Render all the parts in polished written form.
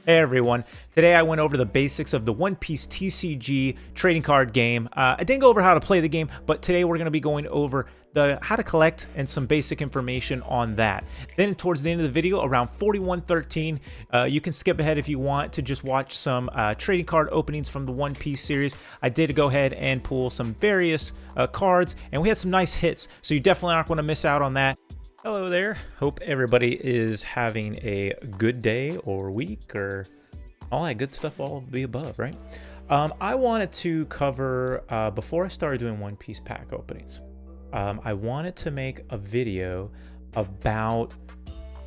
Hey everyone, today I went over the basics of the One Piece TCG trading card game. I didn't go over how to play the game, but today we're going to be going over how to collect and some basic information on that. Then towards the end of the video, around 41:13, you can skip ahead if you want to just watch some trading card openings from the One Piece series. I did go ahead and pull some various cards, and we had some nice hits, so you definitely aren't going to miss out on that. Hello there. Hope everybody is having a good day or week or all that good stuff, all of the above, right? I wanted to cover, before I started doing One Piece pack openings, I wanted to make a video about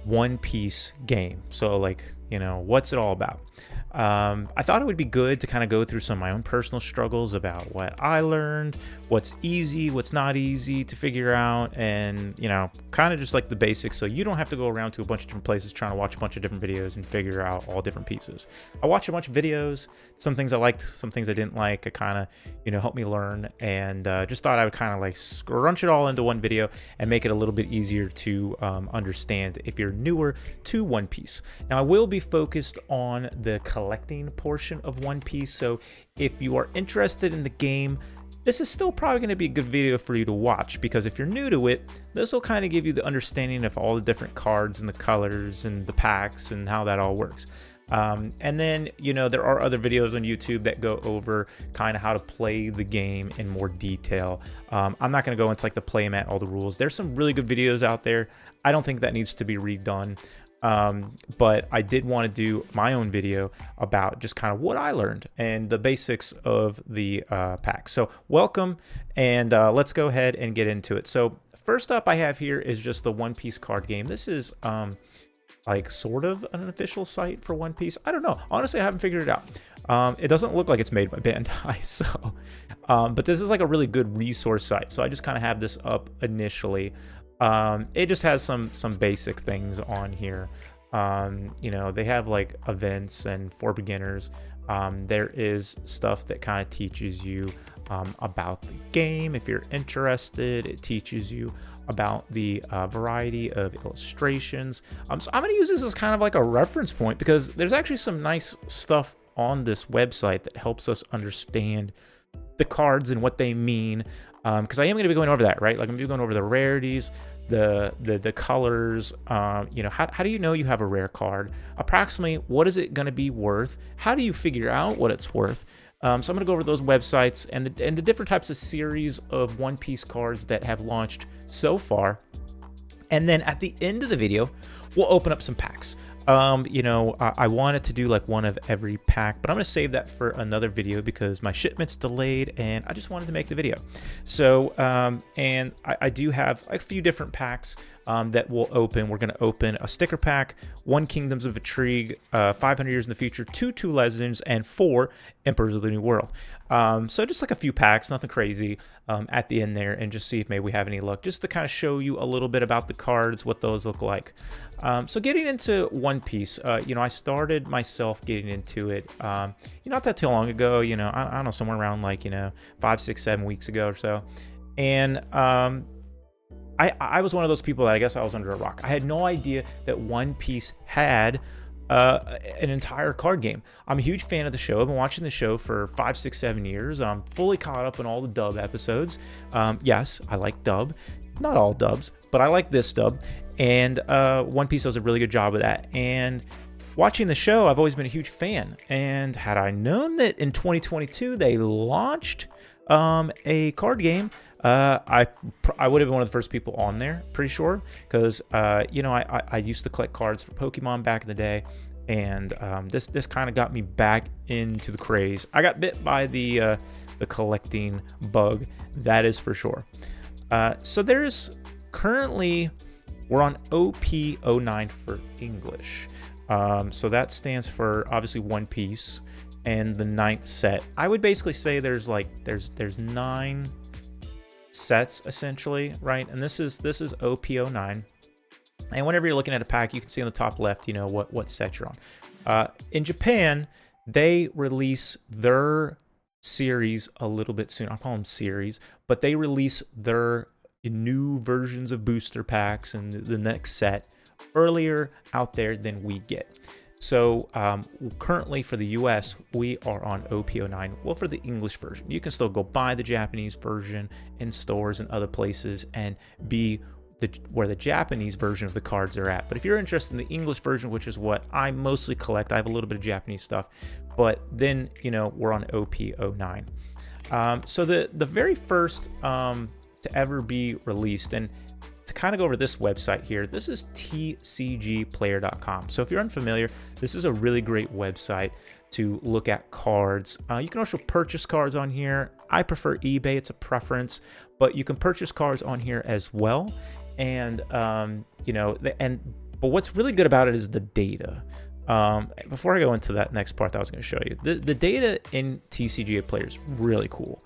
One Piece game. So like, you know, what's it all about? I thought it would be good to kind of go through some of my own personal struggles about what I learned, what's easy, what's not easy to figure out, and, you know, kind of just like the basics, so you don't have to go around to a bunch of different places trying to watch a bunch of different videos and figure out all different pieces. I watched a bunch of videos, some things I liked, some things I didn't like. It kind of, you know, helped me learn, and just thought I would kind of like scrunch it all into one video and make it a little bit easier to understand if you're newer to One Piece. Now, I will be focused on the collecting portion of One Piece, so if you are interested in the game, this is still probably going to be a good video for you to watch, because if you're new to it, this will kind of give you the understanding of all the different cards and the colors and the packs and how that all works. And then, you know, there are other videos on YouTube that go over kind of how to play the game in more detail. I'm not going to go into like the playmat, all the rules. There's some really good videos out there. I don't think that needs to be redone. But I did want to do my own video about just kind of what I learned and the basics of the pack. So welcome, and let's go ahead and get into it. So first up I have here is just the One Piece card game. This is like sort of an official site for One Piece. I don't know. Honestly, I haven't figured it out. It doesn't look like it's made by Bandai, so but this is like a really good resource site. So I just kind of have this up initially. It just has some basic things on here. You know, they have like events and for beginners. There is stuff that kind of teaches you about the game if you're interested. It teaches you about the variety of illustrations. So I'm going to use this as kind of like a reference point, because there's actually some nice stuff on this website that helps us understand the cards and what they mean. Because I am going to be going over that, right? Like I'm going to be going over the rarities, the colors, you know, how do you know you have a rare card? Approximately, what is it going to be worth? How do you figure out what it's worth? So I'm going to go over those websites and the different types of series of One Piece cards that have launched so far. And then at the end of the video, we'll open up some packs. You know, I wanted to do like one of every pack, but I'm going to save that for another video because my shipment's delayed and I just wanted to make the video. So, and I do have a few different packs that we'll open. We're going to open a sticker pack, 1 Kingdoms of Intrigue, 500 Years in the Future, 2 Legends, and 4 Emperors of the New World. So just like a few packs, nothing crazy at the end there, and just see if maybe we have any luck, just to kind of show you a little bit about the cards, what those look like. So getting into One Piece, you know, I started myself getting into it, you know, not that too long ago, you know, I don't know, somewhere around like, you know, 5, 6, 7 weeks ago or so. And I was one of those people that I guess I was under a rock. I had no idea that One Piece had an entire card game. I'm a huge fan of the show. I've been watching the show for 5, 6, 7 years. I'm fully caught up in all the dub episodes. Yes, I like dub. Not all dubs, but I like this dub. And One Piece does a really good job of that. And watching the show, I've always been a huge fan. And had I known that in 2022 they launched a card game, I would have been one of the first people on there, pretty sure, because you know, I used to collect cards for Pokemon back in the day, and this kind of got me back into the craze. I got bit by the collecting bug, that is for sure. So there's currently, we're on OP09 for English, so that stands for obviously One Piece and the 9th set. I would basically say there's 9 sets essentially, right? And this is OP09. And whenever you're looking at a pack, you can see on the top left, you know, what set you're on. In Japan, they release their series a little bit soon. I'll call them series, but they release their new versions of booster packs and the next set earlier out there than we get. So currently for the US, we are on OP09. Well, for the English version, you can still go buy the Japanese version in stores and other places and be where the Japanese version of the cards are at. But if you're interested in the English version, which is what I mostly collect, I have a little bit of Japanese stuff, but then, you know, we're on OP09. So the very first to ever be released, and to kind of go over this website here, this is tcgplayer.com. So if you're unfamiliar, this is a really great website to look at cards. You can also purchase cards on here. I prefer eBay, it's a preference, but you can purchase cards on here as well. And you know, but what's really good about it is the data. Before I go into that next part that I was going to show you, the data in TCG Player is really cool.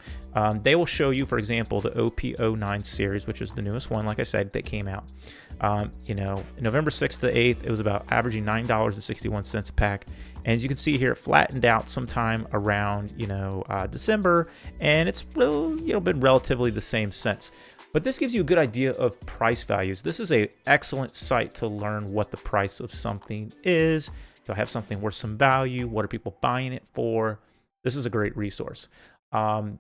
They will show you, for example, the OP09 series, which is the newest one, like I said, that came out. You know, November 6th to 8th, it was about averaging $9.61 a pack. And as you can see here, it flattened out sometime around, you know, December, and it's really, you know, been relatively the same since. But this gives you a good idea of price values. This is an excellent site to learn what the price of something is. Do I have something worth some value? What are people buying it for? This is a great resource. And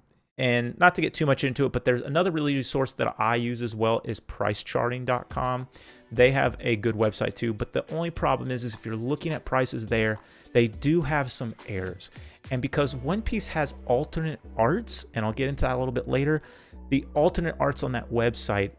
not to get too much into it, but there's another really resource that I use as well is pricecharting.com. They have a good website too, but the only problem is if you're looking at prices there, they do have some errors. And because One Piece has alternate arts, and I'll get into that a little bit later, the alternate arts on that website,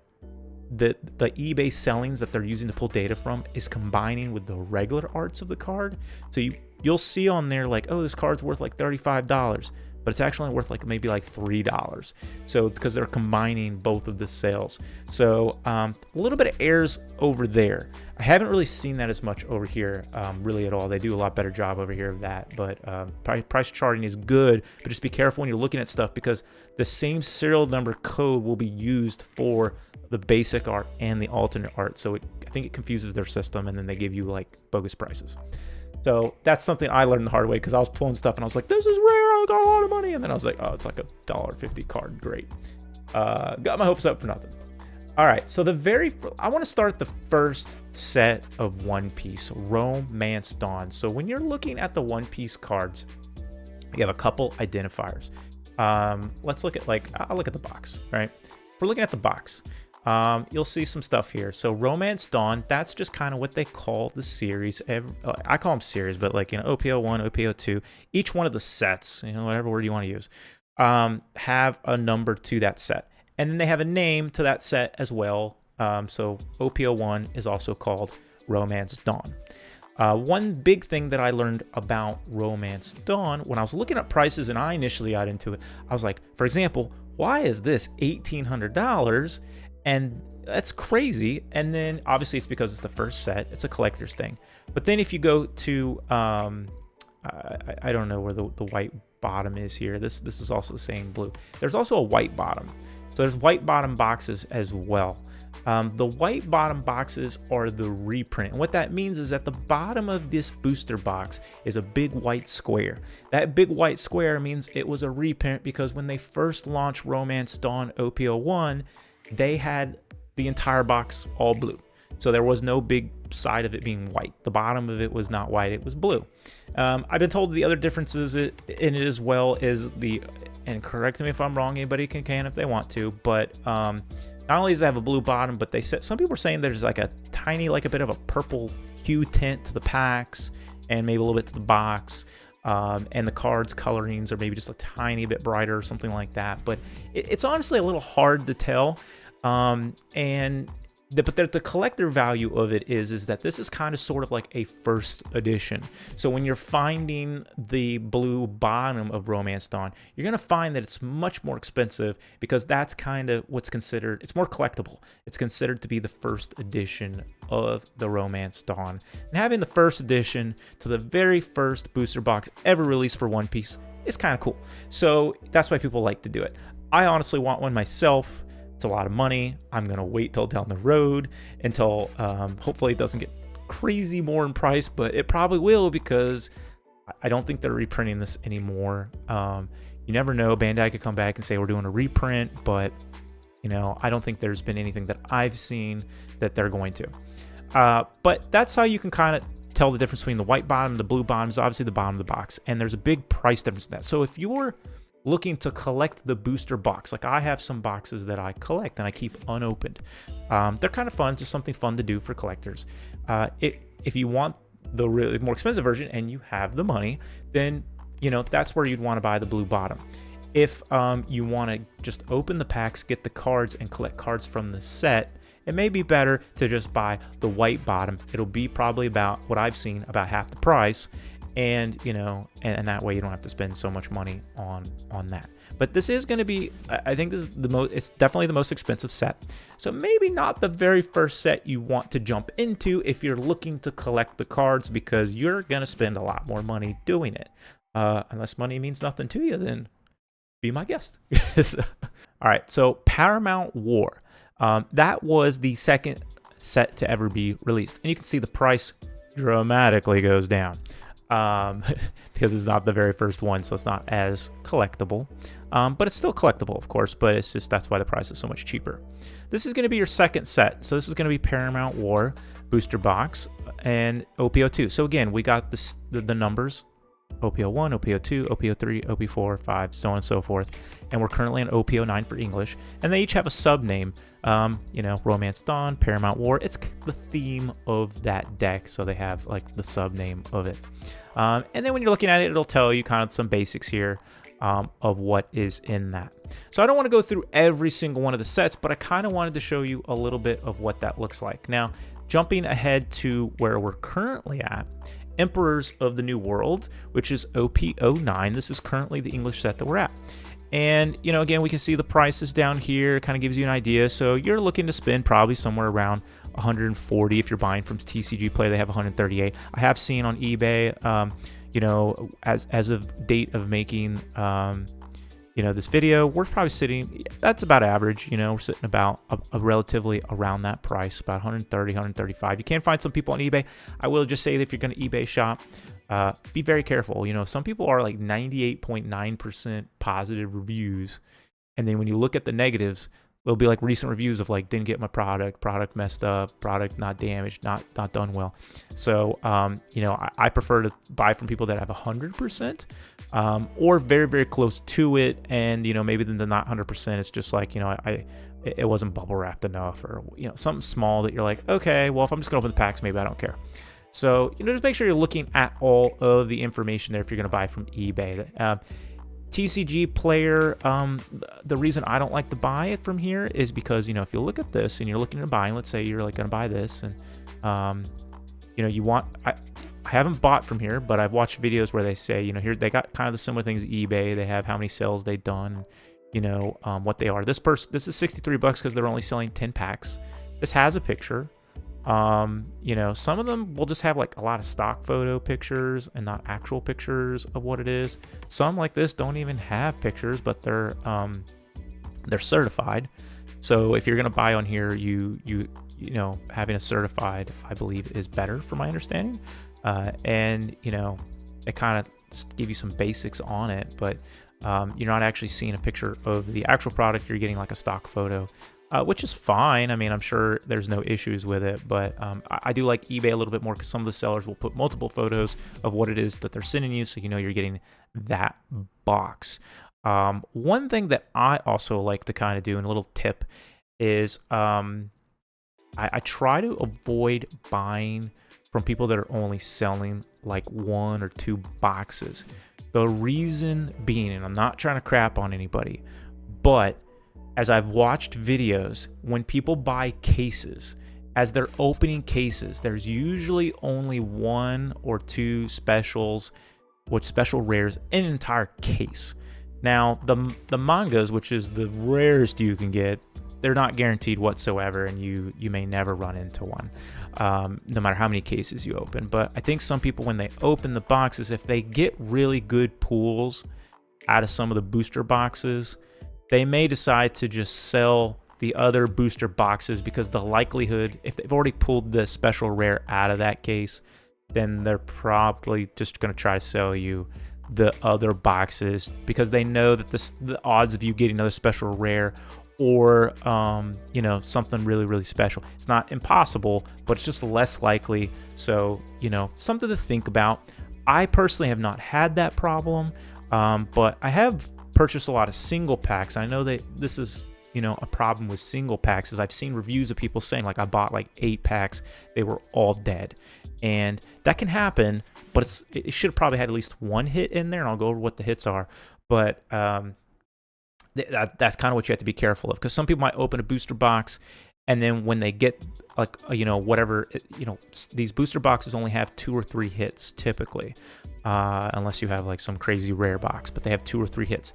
the eBay sellings that they're using to pull data from is combining with the regular arts of the card. So you'll see on there like, oh, this card's worth like $35, but it's actually worth like maybe like $3. So because they're combining both of the sales. So a little bit of errors over there. I haven't really seen that as much over here really at all. They do a lot better job over here of that, but price charting is good, but just be careful when you're looking at stuff because the same serial number code will be used for the basic art and the alternate art. So I think it confuses their system, and then they give you like bogus prices. So that's something I learned the hard way because I was pulling stuff and I was like, this is rare, I got a lot of money. And then I was like, oh, it's like $1.50 card. Great. Got my hopes up for nothing. All right, so I want to start the first set of One Piece, Romance Dawn. So when you're looking at the One Piece cards, you have a couple identifiers. Let's look at I'll look at the box, right? If we're looking at the box, you'll see some stuff here. So Romance Dawn, that's just kind of what they call the series. I call them series, but like, you know, OP01, OP02, each one of the sets, you know, whatever word you want to use, have a number to that set. And then they have a name to that set as well. So OP01 is also called Romance Dawn. One big thing that I learned about Romance Dawn, when I was looking at prices and I initially got into it, I was like, for example, why is this $1,800? And that's crazy. And then obviously it's because it's the first set. It's a collector's thing. But then if you go to, I don't know where the white bottom is here. This is also saying blue. There's also a white bottom. So there's white bottom boxes as well. The white bottom boxes are the reprint. And what that means is at the bottom of this booster box is a big white square. That big white square means it was a reprint because when they first launched Romance Dawn OP01, they had the entire box all blue. So there was no big side of it being white. The bottom of it was not white, it was blue. I've been told the other differences in it as well is and correct me if I'm wrong, anybody can if they want to, but not only does it have a blue bottom, but some people are saying there's like a tiny, like a bit of a purple hue tint to the packs and maybe a little bit to the box. And the cards colorings are maybe just a tiny bit brighter or something like that. But it's honestly a little hard to tell. But the collector value of it is that this is kind of sort of like a first edition. So when you're finding the blue bottom of Romance Dawn, you're going to find that it's much more expensive because that's kind of what's considered, it's more collectible. It's considered to be the first edition of the Romance Dawn. And having the first edition to the very first booster box ever released for One Piece is kind of cool. So that's why people like to do it. I honestly want one myself. It's a lot of money. I'm going to wait till down the road until hopefully it doesn't get crazy more in price, but it probably will because I don't think they're reprinting this anymore. You never know. Bandai could come back and say we're doing a reprint, but you know, I don't think there's been anything that I've seen that they're going to. But that's how you can kind of tell the difference between the white bottom and the blue bottom is obviously the bottom of the box, and there's a big price difference in that. So if you're looking to collect the booster box, like I have some boxes that I collect and I keep unopened, they're kind of fun, just something fun to do for collectors. If you want the really more expensive version and you have the money, then that's where you'd want to buy the blue bottom. If you want to just open the packs, get the cards, and collect cards from the set, it may be better to just buy the white bottom. It'll be probably about what I've seen, about half the price, and and that way you don't have to spend so much money on that. But this is going to be, I think this is it's definitely the most expensive set. So maybe not the very first set you want to jump into if you're looking to collect the cards, because you're going to spend a lot more money doing it. Unless money means nothing to you, then be my guest. All right, so Paramount War. That was the second set to ever be released. And you can see the price dramatically goes down because it's not the very first one, so it's not as collectible. But it's still collectible, of course, but it's just that's why the price is so much cheaper. This is going to be your second set. So this is going to be Paramount War Booster Box and OPO2. So again, we got the numbers. OPO1, OPO2, OPO3, OP4, 5, so on and so forth. And we're currently on OPO9 for English. And they each have a sub-name, Romance Dawn, Paramount War. It's the theme of that deck, so they have like the sub-name of it. And then when you're looking at it, it'll tell you kind of some basics here of what is in that. So I don't want to go through every single one of the sets, but I kind of wanted to show you a little bit of what that looks like. Now, jumping ahead to where we're currently at, Emperors of the New World, which is OP09. This is currently the English set that we're at. And, again, we can see the prices down here. It kind of gives you an idea. So you're looking to spend probably somewhere around 140 if you're buying from TCG Play. They have 138. I have seen on eBay, as of date of making, this video, we're probably sitting, that's about average. We're sitting about a relatively around that price, about 130, 135. You can find some people on eBay. I will just say that if you're going to eBay shop, be very careful. Some people are like 98.9% positive reviews. And then when you look at the negatives, there'll be like recent reviews of like, didn't get my product messed up, product not damaged, not done well. So, I prefer to buy from people that have 100%, or very, very close to it. And, maybe then the not 100%, it's just like, it wasn't bubble wrapped enough, or, something small that you're like, okay, well, if I'm just gonna open the packs, maybe I don't care. So, just make sure you're looking at all of the information there if you're gonna buy from eBay. TCG Player, the reason I don't like to buy it from here is because, if you look at this and you're looking to buy, let's say you're like going to buy this, and, I haven't bought from here, but I've watched videos where they say, here, they got kind of the similar things eBay. They have how many sales they've done, what they are. This is $63 because they're only selling 10 packs. This has a picture. Some of them will just have like a lot of stock photo pictures and not actual pictures of what it is. Some like this don't even have pictures, but they're certified. So if you're going to buy on here, having a certified, I believe, is better from my understanding. And they kind of just give you some basics on it, but, you're not actually seeing a picture of the actual product. You're getting like a stock photo. Which is fine. I mean, I'm sure there's no issues with it, but I do like eBay a little bit more because some of the sellers will put multiple photos of what it is that they're sending you, so you're getting that box. One thing that I also like to kind of do, and a little tip, is I try to avoid buying from people that are only selling like 1 or 2 boxes. The reason being, and I'm not trying to crap on anybody, but as I've watched videos, when people buy cases, as they're opening cases, there's usually only 1 or 2 specials, with special rares in an entire case. Now, the mangas, which is the rarest you can get, they're not guaranteed whatsoever, and you may never run into one, no matter how many cases you open. But I think some people, when they open the boxes, if they get really good pulls out of some of the booster boxes, they may decide to just sell the other booster boxes, because the likelihood, if they've already pulled the special rare out of that case, then they're probably just going to try to sell you the other boxes, because they know that the odds of you getting another special rare or you know, something really, really special. It's not impossible, but it's just less likely. So, you know, something to think about. I personally have not had that problem, but I have purchased a lot of single packs. I know that this is, you know, a problem with single packs, is I've seen reviews of people saying, like, I bought like 8 packs, they were all dead. And that can happen, but it should have probably had at least one hit in there, and I'll go over what the hits are. But that's kind of what you have to be careful of, because some people might open a booster box, and then when they get, like, you know, whatever, you know, these booster boxes only have 2 or 3 hits typically, unless you have like some crazy rare box, but they have 2 or 3 hits.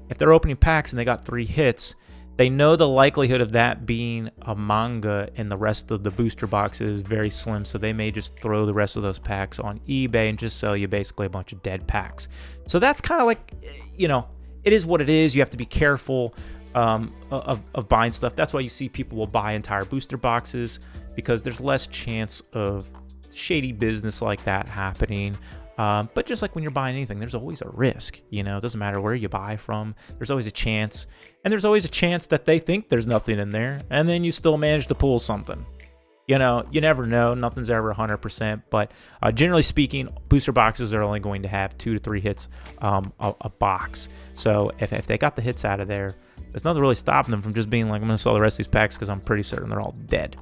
If they're opening packs and they got 3 hits, they know the likelihood of that being a manga in the rest of the booster box is very slim, so they may just throw the rest of those packs on eBay and just sell you basically a bunch of dead packs. So that's kind of like, you know, it is what it is. You have to be careful of buying stuff. That's why you see people will buy entire booster boxes, because there's less chance of shady business like that happening. But just like when you're buying anything, there's always a risk. You know, it doesn't matter where you buy from. There's always a chance. And there's always a chance that they think there's nothing in there, and then you still manage to pull something. You know, you never know. Nothing's ever 100%. But generally speaking, booster boxes are only going to have 2 to 3 hits a box. So if they got the hits out of there, there's nothing really stopping them from just being like, I'm going to sell the rest of these packs because I'm pretty certain they're all dead.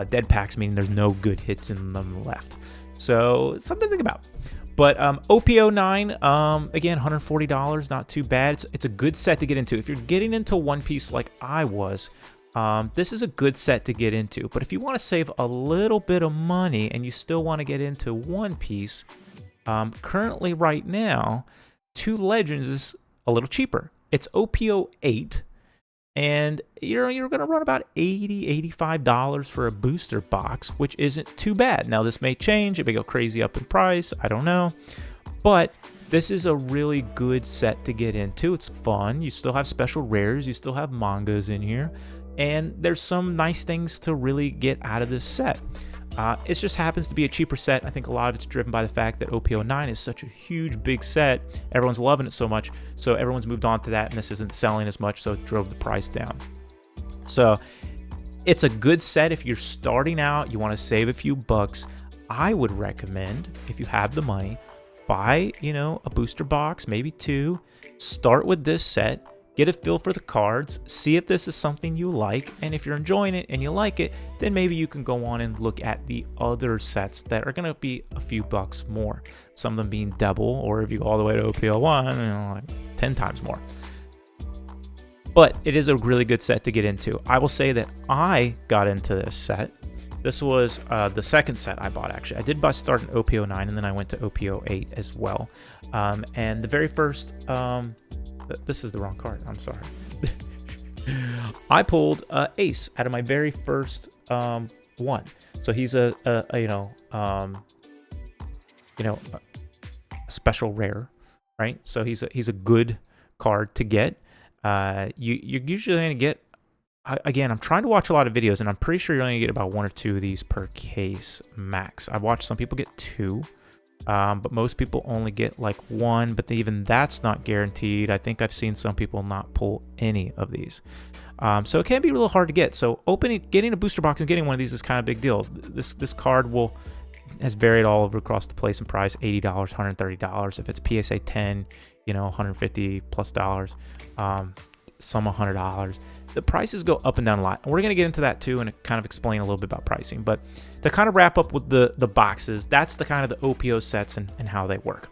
Dead packs meaning there's no good hits in them left. So something to think about. But OP09, again, $140, not too bad. It's a good set to get into. If you're getting into One Piece like I was, this is a good set to get into. But if you want to save a little bit of money and you still want to get into One Piece, currently right now, 2 Legends is a little cheaper. It's OP08, and you're going to run about $80, $85 for a booster box, which isn't too bad. Now, this may change. It may go crazy up in price. I don't know. But this is a really good set to get into. It's fun. You still have special rares. You still have mangas in here. And there's some nice things to really get out of this set. It just happens to be a cheaper set. I think a lot of it's driven by the fact that OP09 is such a huge, big set. Everyone's loving it so much, so everyone's moved on to that, and this isn't selling as much, so it drove the price down. So it's a good set if you're starting out, you want to save a few bucks. I would recommend, if you have the money, buy, you know, a booster box, maybe 2. Start with this set. Get a feel for the cards, see if this is something you like, and if you're enjoying it and you like it, then maybe you can go on and look at the other sets that are going to be a few bucks more. Some of them being double, or if you go all the way to OP01, you know, like 10 times more. But it is a really good set to get into. I will say that I got into this set. This was the second set I bought, actually. I did start in OP09, and then I went to OP08 as well. And the very first... this is the wrong card. I'm sorry. I pulled Ace out of my very first one. So he's a special rare, right? So he's a good card to get. You're usually going to get. Again, I'm trying to watch a lot of videos, and I'm pretty sure you're only going to get about 1 or 2 of these per case max. I've watched some people get 2. But most people only get like 1, but even that's not guaranteed. I think I've seen some people not pull any of these. So it can be a little hard to get. So getting a booster box and getting one of these is kind of a big deal. This card has varied all over across the place in price, $80, $130. If it's PSA 10, you know, $150 plus dollars, some $100. The prices go up and down a lot. And we're going to get into that too and kind of explain a little bit about pricing. But to kind of wrap up with the boxes, that's the kind of the OPO sets and how they work.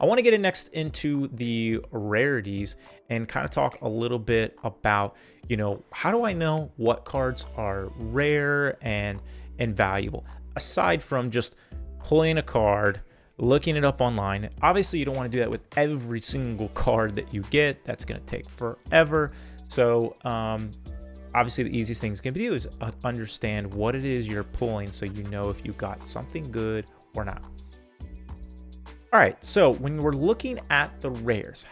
I want to get next into the rarities and kind of talk a little bit about, you know, how do I know what cards are rare and valuable? Aside from just pulling a card, looking it up online. Obviously, you don't want to do that with every single card that you get. That's going to take forever. So obviously the easiest thing to do is understand what it is you're pulling so you know if you got something good or not. All right, so when we're looking at the rares,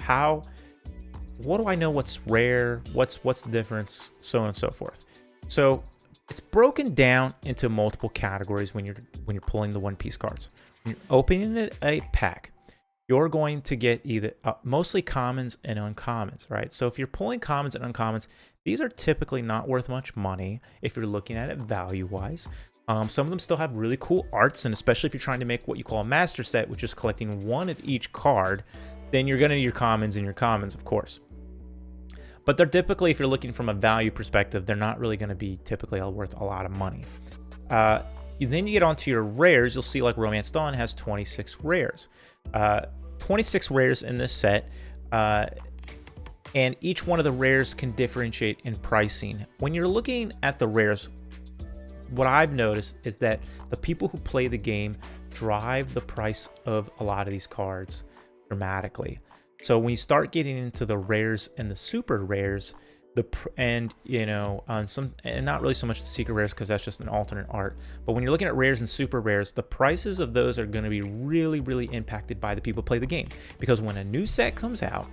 what do I know what's rare? What's the difference? So on and so forth. So it's broken down into multiple categories when you're pulling the One Piece cards. When you're opening a pack, you're going to get either mostly commons and uncommons, right? So if you're pulling commons and uncommons, These are typically not worth much money if you're looking at it value-wise. Some of them still have really cool arts, and especially if you're trying to make what you call a master set, which is collecting one of each card, then you're going to need your commons and your commons, of course. But they're typically, if you're looking from a value perspective, they're not really going to be typically worth a lot of money. Then you get onto your rares. You'll see like Romance Dawn has 26 rares. 26 rares in this set. And each one of the rares can differentiate in pricing. When you're looking at the rares, what I've noticed is that the people who play the game drive the price of a lot of these cards dramatically. So when you start getting into the rares and the super rares, and not really so much the secret rares because that's just an alternate art, but when you're looking at rares and super rares, the prices of those are going to be really, really impacted by the people who play the game. Because when a new set comes out,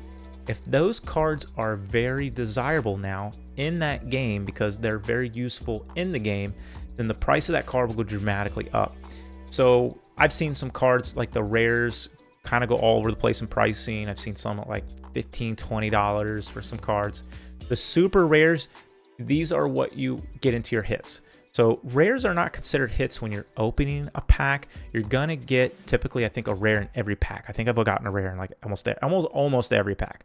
if those cards are very desirable now in that game because they're very useful in the game, then the price of that card will go dramatically up. So I've seen some cards like the rares kind of go all over the place in pricing. I've seen some at like $15, $20 for some cards. The super rares, these are what you get into your hits. So rares are not considered hits when you're opening a pack. You're gonna get typically, I think, a rare in every pack. I think I've gotten a rare in like almost every pack.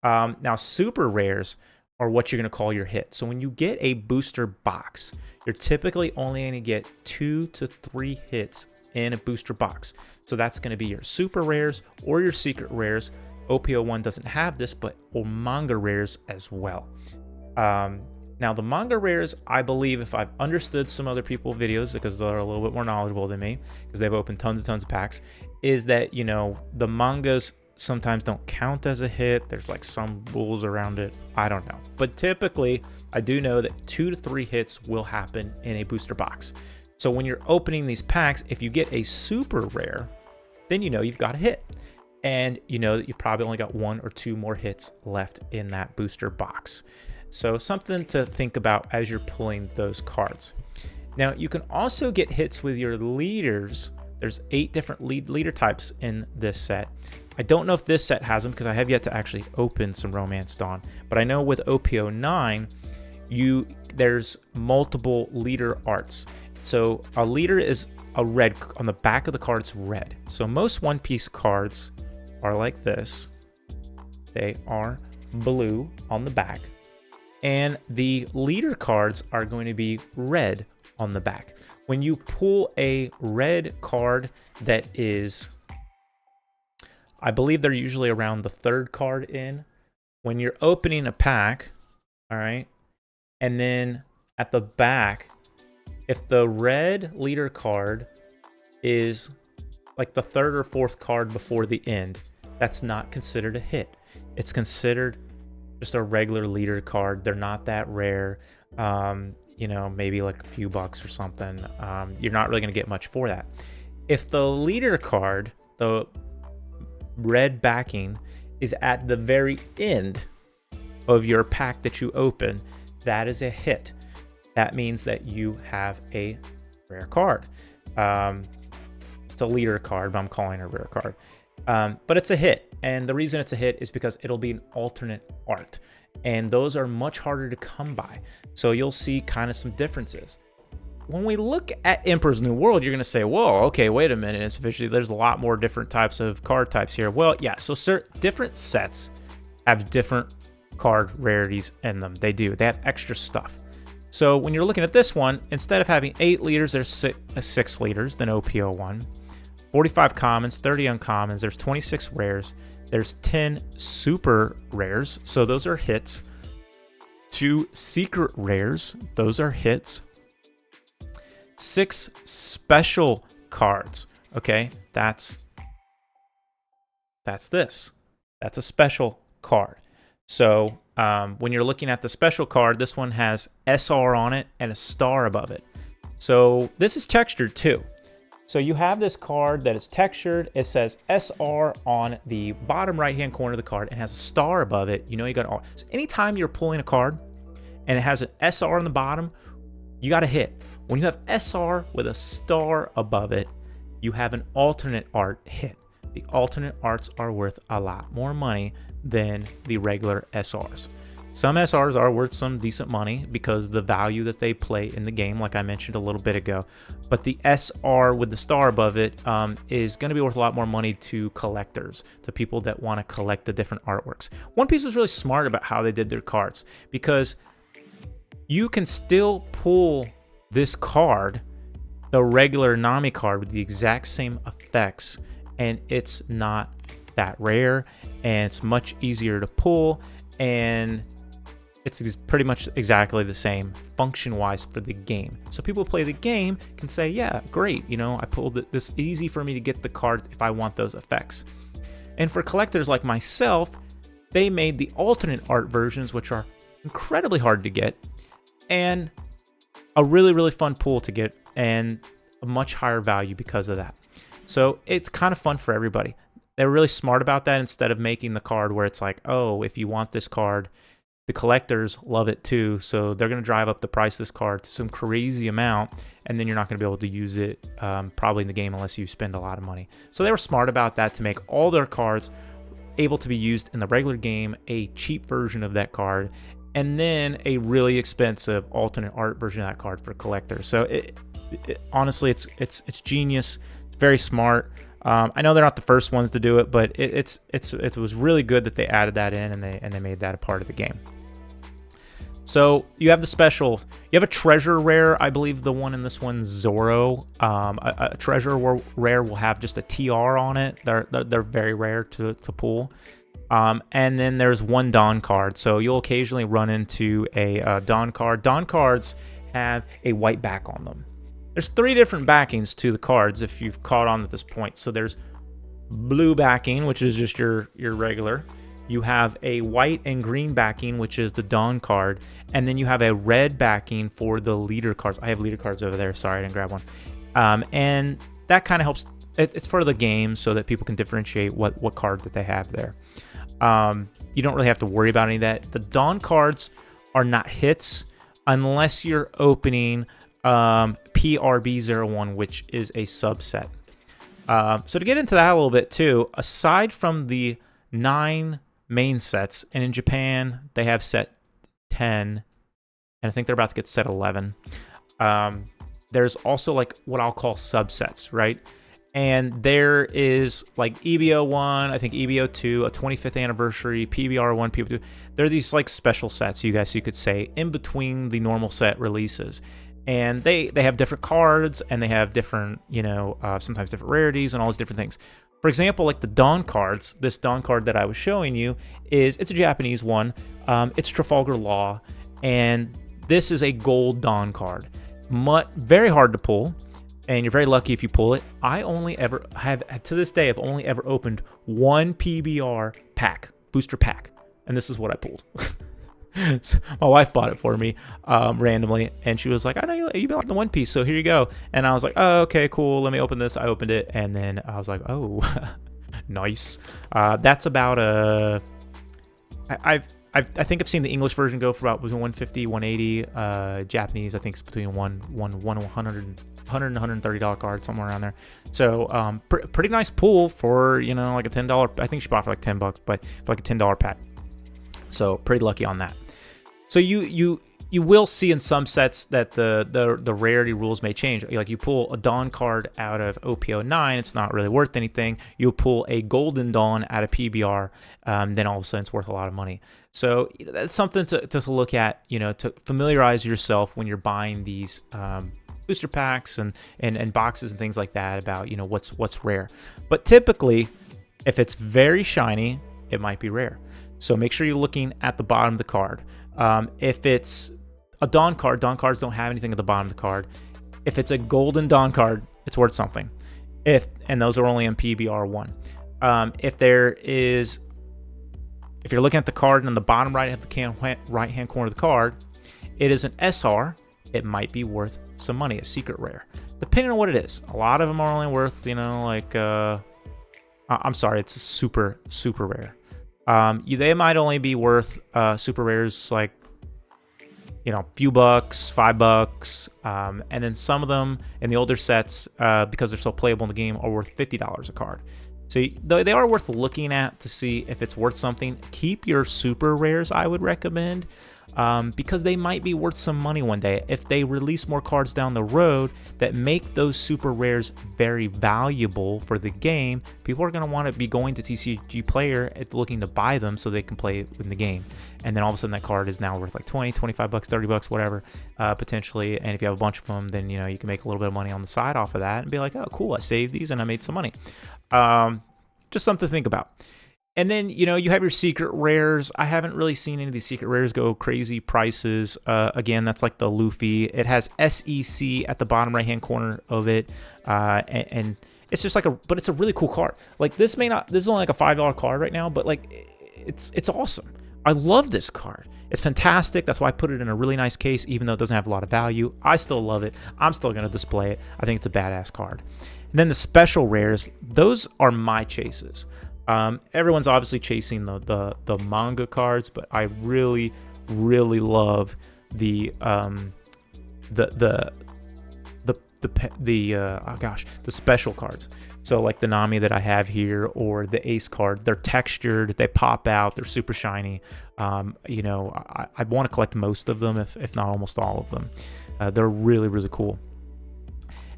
Now super rares are what you're gonna call your hit. So when you get a booster box, you're typically only gonna get 2 to 3 hits in a booster box. So that's gonna be your super rares or your secret rares. OPO1 doesn't have this, but manga rares as well. Now the manga rares, I believe, if I've understood some other people's videos, because they're a little bit more knowledgeable than me, because they've opened tons of packs, is that, the mangas sometimes don't count as a hit. There's like some rules around it. I don't know. But typically, I do know that 2 to 3 hits will happen in a booster box. So when you're opening these packs, if you get a super rare, then you've got a hit. And you know that you've probably only got 1 or 2 more hits left in that booster box. So something to think about as you're pulling those cards. Now you can also get hits with your leaders. There's 8 different leader types in this set. I don't know if this set has them because I have yet to actually open some Romance Dawn. But I know with OPO9, there's multiple leader arts. So a leader is a red, on the back of the card it's red. So most One Piece cards are like this. They are blue on the back. And the leader cards are going to be red on the back. When you pull a red card that is, I believe they're usually around the 3rd card in, when you're opening a pack, all right, and then at the back, if the red leader card is like the 3rd or 4th card before the end, that's not considered a hit. It's considered just a regular leader card. They're not that rare. Maybe like a few bucks or something. You're not really going to get much for that. If the leader card, the red backing, is at the very end of your pack that you open, that is a hit. That means that you have a rare card. It's a leader card, but I'm calling it a rare card. But it's a hit. And the reason it's a hit is because it'll be an alternate art. And those are much harder to come by. So you'll see kind of some differences. When we look at Emperor's New World, you're going to say, whoa, okay, wait a minute. Insufficiency, there's a lot more different types of card types here. Well, yeah, so different sets have different card rarities in them. They do. They have extra stuff. So when you're looking at this one, instead of having 8 leaders, there's 6 leaders, then OPO1. 45 commons, 30 uncommons, there's 26 rares, there's 10 super rares, so those are hits. 2 secret rares, those are hits. 6 special cards, okay? That's this. That's a special card. So when you're looking at the special card, this one has SR on it and a star above it. So this is textured too. So you have this card that is textured. It says SR on the bottom right-hand corner of the card and has a star above it. You got all. So anytime you're pulling a card and it has an SR on the bottom, you got a hit. When you have SR with a star above it, you have an alternate art hit. The alternate arts are worth a lot more money than the regular SRs. Some SRs are worth some decent money because the value that they play in the game, like I mentioned a little bit ago. But the SR with the star above it is going to be worth a lot more money to collectors, to people that want to collect the different artworks. One Piece was really smart about how they did their cards, because you can still pull this card, the regular Nami card, with the exact same effects, and it's not that rare, and it's much easier to pull, and it's pretty much exactly the same function-wise for the game. So people who play the game can say, yeah, great, you know, I pulled it, this easy for me to get the card if I want those effects. And for collectors like myself, they made the alternate art versions, which are incredibly hard to get, and a really, really fun pool to get, and a much higher value because of that. So it's kind of fun for everybody. They're really smart about that, instead of making the card where it's like, oh, if you want this card, the collectors love it too, so they're going to drive up the price of this card to some crazy amount, and then you're not going to be able to use it probably in the game unless you spend a lot of money. So they were smart about that to make all their cards able to be used in the regular game, a cheap version of that card, and then a really expensive alternate art version of that card for collectors. So honestly, it's genius. It's very smart. I know they're not the first ones to do it, but it was really good that they added that in, and they made that a part of the game. So you have the special. You have a treasure rare. I believe the one in this one, Zoro. A treasure rare will have just a TR on it. They're very rare to pull. And then there's one Dawn card. So you'll occasionally run into a Dawn card. Dawn cards have a white back on them. There's 3 different backings to the cards if you've caught on at this point. So there's blue backing, which is just your regular. You have a white and green backing, which is the Dawn card. And then you have a red backing for the leader cards. I have leader cards over there. Sorry, I didn't grab one. And that kind of helps. It's for the game so that people can differentiate what card that they have there. You don't really have to worry about any of that. The Dawn cards are not hits unless you're opening PRB01, which is a subset. So to get into that a little bit too, aside from the 9 main sets, and in Japan they have set 10, and I think they're about to get set 11. There's also like what I'll call subsets, right? And there is like EBO1, I think EBO2, a 25th anniversary, PBR1, PBO2. There are these like special sets, you could say, in between the normal set releases. And they have different cards, and they have different, sometimes different rarities and all these different things. For example, like the Dawn cards, this Dawn card that I was showing you, it's a Japanese one. It's Trafalgar Law, and this is a gold Dawn card. Very hard to pull, and you're very lucky if you pull it. I only ever have, to this day, I've only ever opened one PBR pack, booster pack, and this is what I pulled. So my wife bought it for me randomly, and she was like, I know you bought the One Piece, so here you go. And I was like, oh, okay, cool, let me open this. I opened it, and then I was like, oh, nice. That's about I think I've seen the English version go for about between 150, 180. Japanese, I think, it's between $100 and $130 card, somewhere around there. So pretty nice pull for like a $10. I think she bought for like $10, but for like a $10 pack. So pretty lucky on that. So you will see in some sets that the rarity rules may change. Like you pull a Dawn card out of OP09, it's not really worth anything. You pull a Golden Dawn out of PBR, then all of a sudden it's worth a lot of money. So that's something to look at, to familiarize yourself when you're buying these booster packs and boxes and things like that about what's rare. But typically, if it's very shiny, it might be rare. So make sure you're looking at the bottom of the card. If it's a Dawn card, Dawn cards don't have anything at the bottom of the card. If it's a golden Dawn card, it's worth something. And those are only in PBR1. If you're looking at the card and on the bottom right hand corner of the card, it is an SR. It might be worth some money, a secret rare, depending on what it is. A lot of them are only worth, I'm sorry, it's super, super rare. They might only be worth super rares like few bucks, $5, and then some of them in the older sets, because they're so playable in the game, are worth $50 a card. So they are worth looking at to see if it's worth something. Keep your super rares, I would recommend, because they might be worth some money one day. If they release more cards down the road that make those super rares very valuable for the game, people are going to want to be going to TCG Player looking to buy them so they can play in the game. And then all of a sudden that card is now worth like 20, 25 bucks, 30 bucks, whatever, potentially. And if you have a bunch of them, then, you know, you can make a little bit of money on the side off of that and be like, oh, cool, I saved these and I made some money. Just something to think about. And then, you know, you have your secret rares. I haven't really seen any of these secret rares go crazy prices. Again, that's like the Luffy. It has SEC at the bottom right-hand corner of it. And it's just like but it's a really cool card. Like this is only like a $5 card right now, but like it's awesome. I love this card. It's fantastic. That's why I put it in a really nice case, even though it doesn't have a lot of value. I still love it. I'm still going to display it. I think it's a badass card. And then the special rares, those are my chases. Everyone's obviously chasing the manga cards, but I really love the special cards. So like the Nami that I have here, or the Ace card, they're textured, they pop out, they're super shiny. You know, I want to collect most of them, if not almost all of them. They're really cool.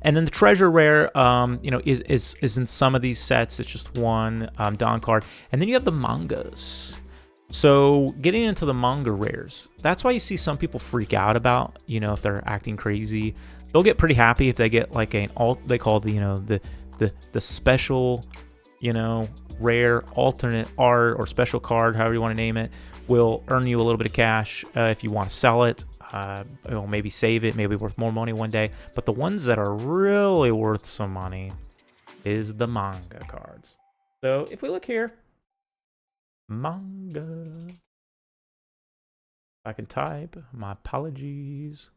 And then the treasure rare, you know, is in some of these sets. It's just one Don card. And then you have the mangas. So getting into the manga rares, that's why you see some people freak out about, you know, if they're acting crazy. They'll get pretty happy if they get like they call the, you know, the special, you know, rare alternate art or special card, however you want to name it, will earn you a little bit of cash if you want to sell it. Maybe save it, maybe worth more money one day. But the ones that are really worth some money is the manga cards. So if we look here, manga. I can type, my apologies.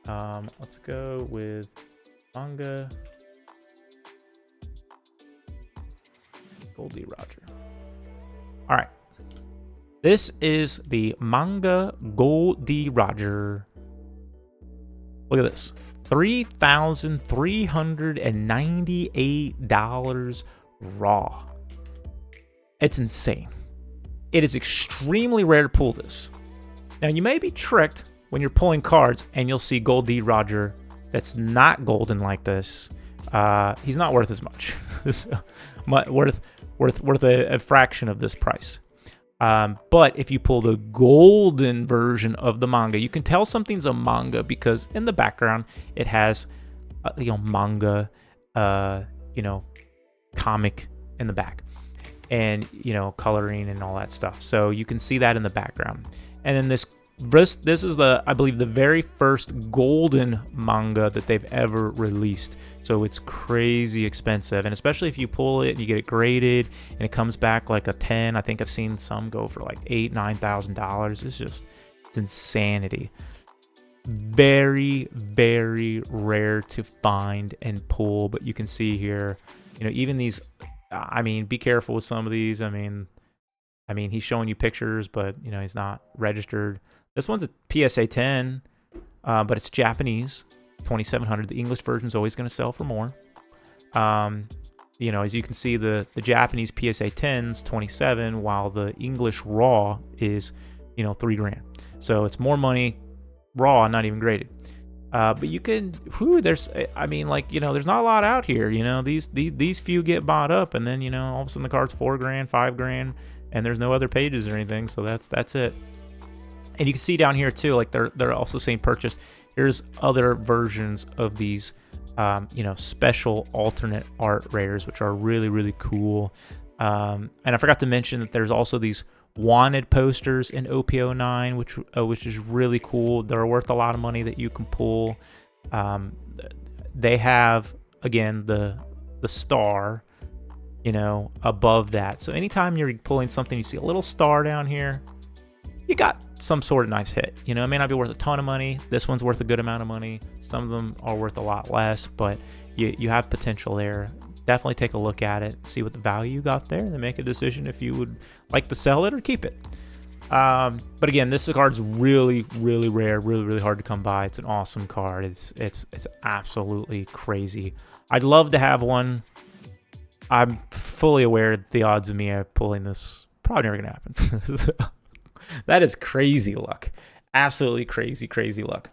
Let's go with manga. Goldie Roger. All right. This is the manga Goldie Roger. Look at this. $3,398 raw. It's insane. It is extremely rare to pull this. Now, you may be tricked when you're pulling cards and you'll see Goldie Roger that's not golden like this. He's not worth as much. worth a fraction of this price. But if you pull the golden version of the manga, you can tell something's a manga because in the background it has, you know, manga, you know, comic in the back, and you know, coloring and all that stuff. So you can see that in the background. And then this is I believe the very first golden manga that they've ever released. So it's crazy expensive, and especially if you pull it and you get it graded and it comes back like a 10. I think I've seen some go for like $8,000-$9,000. It's insanity. Very rare to find and pull, but you can see here, you know, even these. I mean, be careful with some of these. I mean, he's showing you pictures, but you know, he's not registered. This one's a PSA 10, but it's Japanese, 2,700. The English version is always going to sell for more. You know, as you can see, the Japanese PSA 10's 27, while the English raw is, you know, $3,000. So it's more money raw, not even graded. But you can, I mean, like, you know, there's not a lot out here. You know, these few get bought up, and then, you know, all of a sudden the card's $4,000, $5,000, and there's no other pages or anything. So that's it. And you can see down here too, like they're also saying purchase. Here's other versions of these, you know, special alternate art rares, which are really cool. And I forgot to mention that there's also these wanted posters in OP09, which is really cool. They're worth a lot of money that you can pull. They have, again, the star, you know, above that. So anytime you're pulling something, you see a little star down here, you got some sort of nice hit. You know, it may not be worth a ton of money. This one's worth a good amount of money. Some of them are worth a lot less, but you have potential there. Definitely take a look at it, see what the value you got there, and then make a decision if you would like to sell it or keep it. But again, this card's really rare, really hard to come by. It's an awesome card. It's absolutely crazy. I'd love to have one. I'm fully aware that the odds of me pulling this probably never gonna happen. That is crazy luck. Absolutely crazy luck.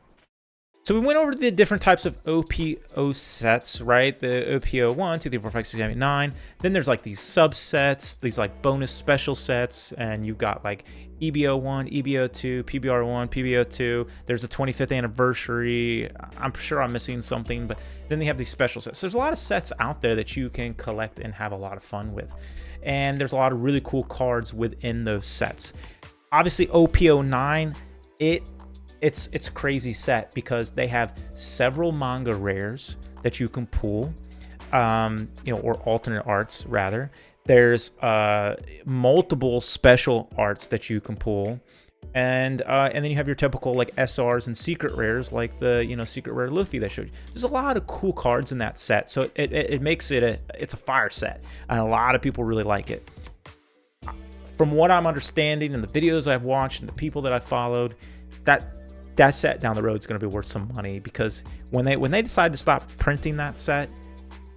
So we went over the different types of OPO sets, right? The OPO 1, 2, 3, 4, 5, 6, 7, 8, 9. Then there's like these subsets, these like bonus special sets, and you've got like EBO 1, EBO 2, PBR 1, PBO 2. There's a 25th anniversary. I'm sure I'm missing something, but then they have these special sets. So there's a lot of sets out there that you can collect and have a lot of fun with. And there's a lot of really cool cards within those sets. Obviously, OPO 9, it's a crazy set because they have several manga rares that you can pull, or alternate arts rather. There's multiple special arts that you can pull, and then you have your typical like SRs and secret rares like the secret rare Luffy that showed you. There's a lot of cool cards in that set, so it makes it it's a fire set, and a lot of people really like it. From what I'm understanding in the videos I've watched and the people that I've followed, that set down the road is going to be worth some money, because when they decide to stop printing that set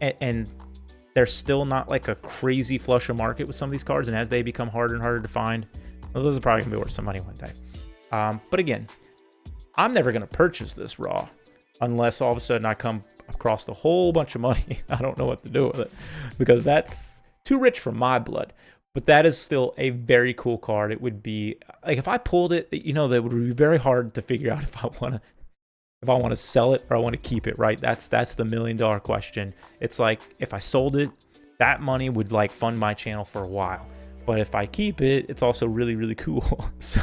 and there's still not like a crazy flush of market with some of these cards, and as they become harder and harder to find, well, those are probably going to be worth some money one day. But again, I'm never going to purchase this raw unless all of a sudden I come across a whole bunch of money. I don't know what to do with it because that's too rich for my blood. But that is still a very cool card. It would be like if I pulled it, that would be very hard to figure out if I want to sell it or I want to keep it, right? That's the $1 million question. It's like if I sold it, that money would like fund my channel for a while. But if I keep it, it's also really cool. So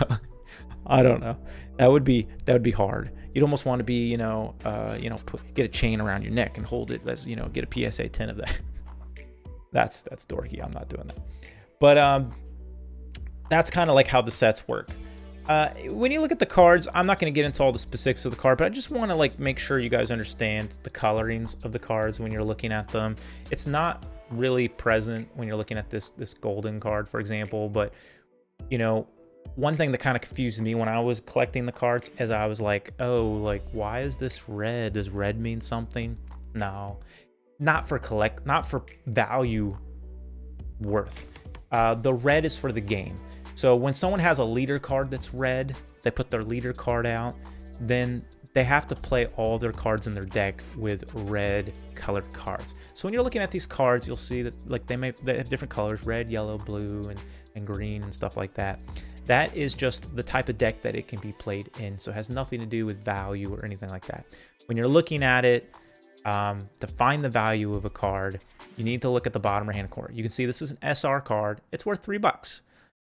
I don't know. That would be hard. You'd almost want to be, get a chain around your neck and hold it. Let's, get a PSA 10 of that. That's dorky. I'm not doing that. But that's kind of like how the sets work. When you look at the cards, I'm not going to get into all the specifics of the card, but I just want to like make sure you guys understand the colorings of the cards when you're looking at them. It's not really present when you're looking at this golden card, for example. But one thing that kind of confused me when I was collecting the cards is I was like, oh, like why is this red? Does red mean something? No, not for value worth. The red is for the game. So when someone has a leader card that's red, they put their leader card out, then they have to play all their cards in their deck with red colored cards. So when you're looking at these cards, you'll see that like they have different colors, red, yellow, blue, and green and stuff like that. That is just the type of deck that it can be played in. So it has nothing to do with value or anything like that. When you're looking at it, to find the value of a card, you need to look at the bottom right hand corner. You can see this is an SR card. It's worth $3.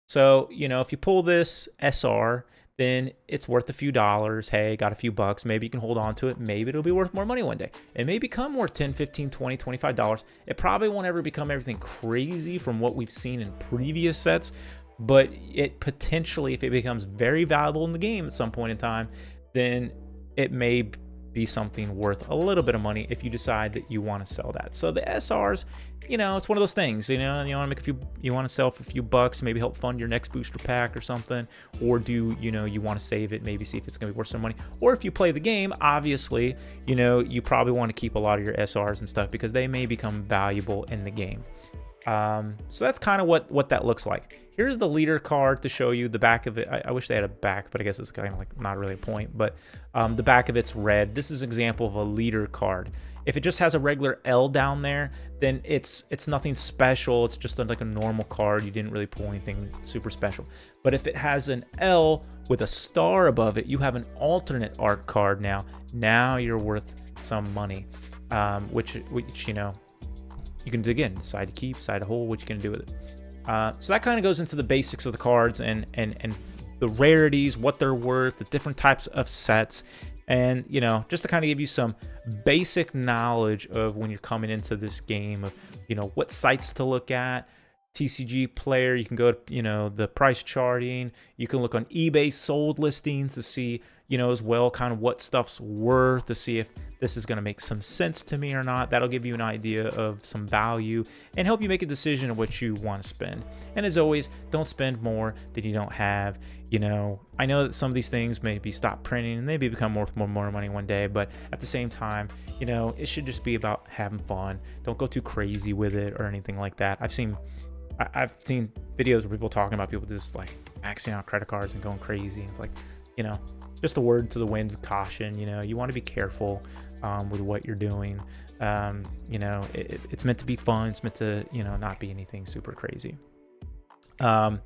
So, if you pull this SR, then it's worth a few dollars. Hey, got a few bucks. Maybe you can hold on to it. Maybe it'll be worth more money one day. It may become worth $10, $15, $20, $25. It probably won't ever become everything crazy from what we've seen in previous sets, but it potentially, if it becomes very valuable in the game at some point in time, then it may be something worth a little bit of money if you decide that you want to sell that. So the SRs, it's one of those things, you want to make you want to sell for a few bucks, maybe help fund your next booster pack or something, or do, you want to save it, maybe see if it's going to be worth some money. Or if you play the game, obviously, you probably want to keep a lot of your SRs and stuff because they may become valuable in the game. So that's kind of what that looks like. Here's the leader card to show you the back of it. I wish they had a back, but I guess it's kind of like not really a point. But the back of it's red. This is an example of a leader card. If it just has a regular L down there, then it's nothing special. It's just like a normal card. You didn't really pull anything super special. But if it has an L with a star above it, you have an alternate art card now. Now you're worth some money, which you can, again, decide to keep, decide to hold, what you can do with it. So that kind of goes into the basics of the cards and the rarities, what they're worth, the different types of sets, and just to kind of give you some basic knowledge of when you're coming into this game of what sites to look at. TCG Player, you can go to the price charting. You can look on eBay sold listings to see you know, as well, kind of what stuff's worth, to see if this is going to make some sense to me or not. That'll give you an idea of some value and help you make a decision of what you want to spend. And as always, don't spend more than you don't have. You know, I know that some of these things maybe stop printing and maybe become worth more money one day, but at the same time, you know, it should just be about having fun. Don't go too crazy with it or anything like that. I've seen videos where people talking about people just like maxing out credit cards and going crazy. It's like, you know, just a word to the wind of caution. You know, you want to be careful with what you're doing. You know, it's meant to be fun. It's meant to, you know, not be anything super crazy. And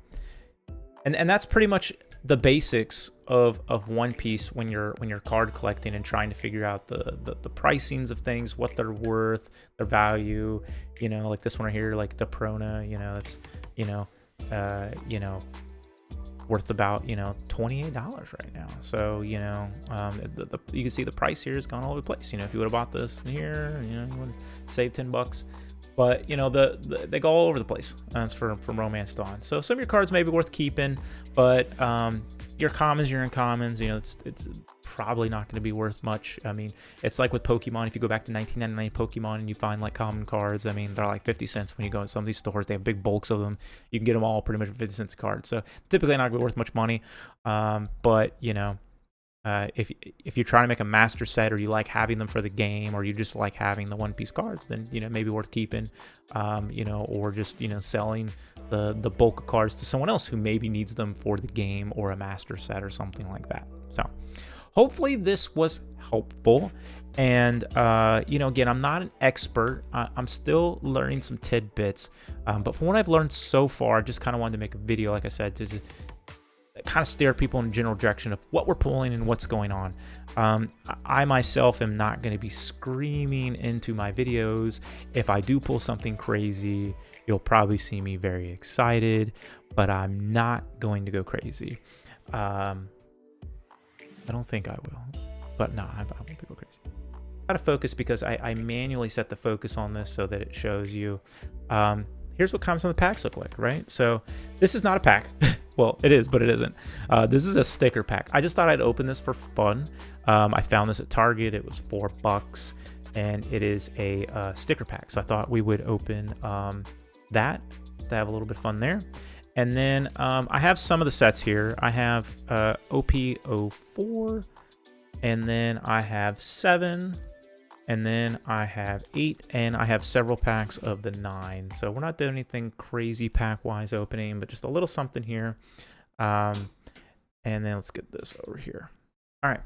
that's pretty much the basics of One Piece when you're card collecting and trying to figure out the pricings of things, what they're worth, their value. You know, like this one right here, like the Prona. You know, it's you know worth about, you know, $28 right now. So, you know, you can see the price here has gone all over the place. You know, if you would have bought this here, you know, you would save $10. But, you know, they go all over the place. That's from Romance Dawn. So some of your cards may be worth keeping, but your commons, your uncommons, you know, it's probably not going to be worth much. I mean, it's like with Pokemon. If you go back to 1999 Pokemon and you find like common cards, I mean, they're like 50 cents when you go in some of these stores. They have big bulks of them. You can get them all pretty much for 50 cents a card. So typically not going to be worth much money. But, you know, if you're trying to make a master set, or you like having them for the game, or you just like having the One Piece cards, then, you know, maybe worth keeping, you know, or just, you know, selling the bulk of cards to someone else who maybe needs them for the game or a master set or something like that. So hopefully this was helpful. And, you know, again, I'm not an expert. I'm still learning some tidbits. But from what I've learned so far, I just kind of wanted to make a video, like I said, to kind of steer people in a general direction of what we're pulling and what's going on. I myself am not going to be screaming into my videos. If I do pull something crazy, you'll probably see me very excited, but I'm not going to go crazy. I don't think I will, but no, I won't go crazy. I gotta focus because I manually set the focus on this so that it shows you. Here's what comes on the packs look like, right? So this is not a pack. Well, it is, but it isn't. This is a sticker pack. I just thought I'd open this for fun. I found this at Target. It was $4, and it is a sticker pack. So I thought we would open that just to have a little bit of fun there. And then I have some of the sets here. I have OP04, and then I have 7, and then I have 8, and I have several packs of the 9. So we're not doing anything crazy pack-wise opening, but just a little something here. And then let's get this over here. All right.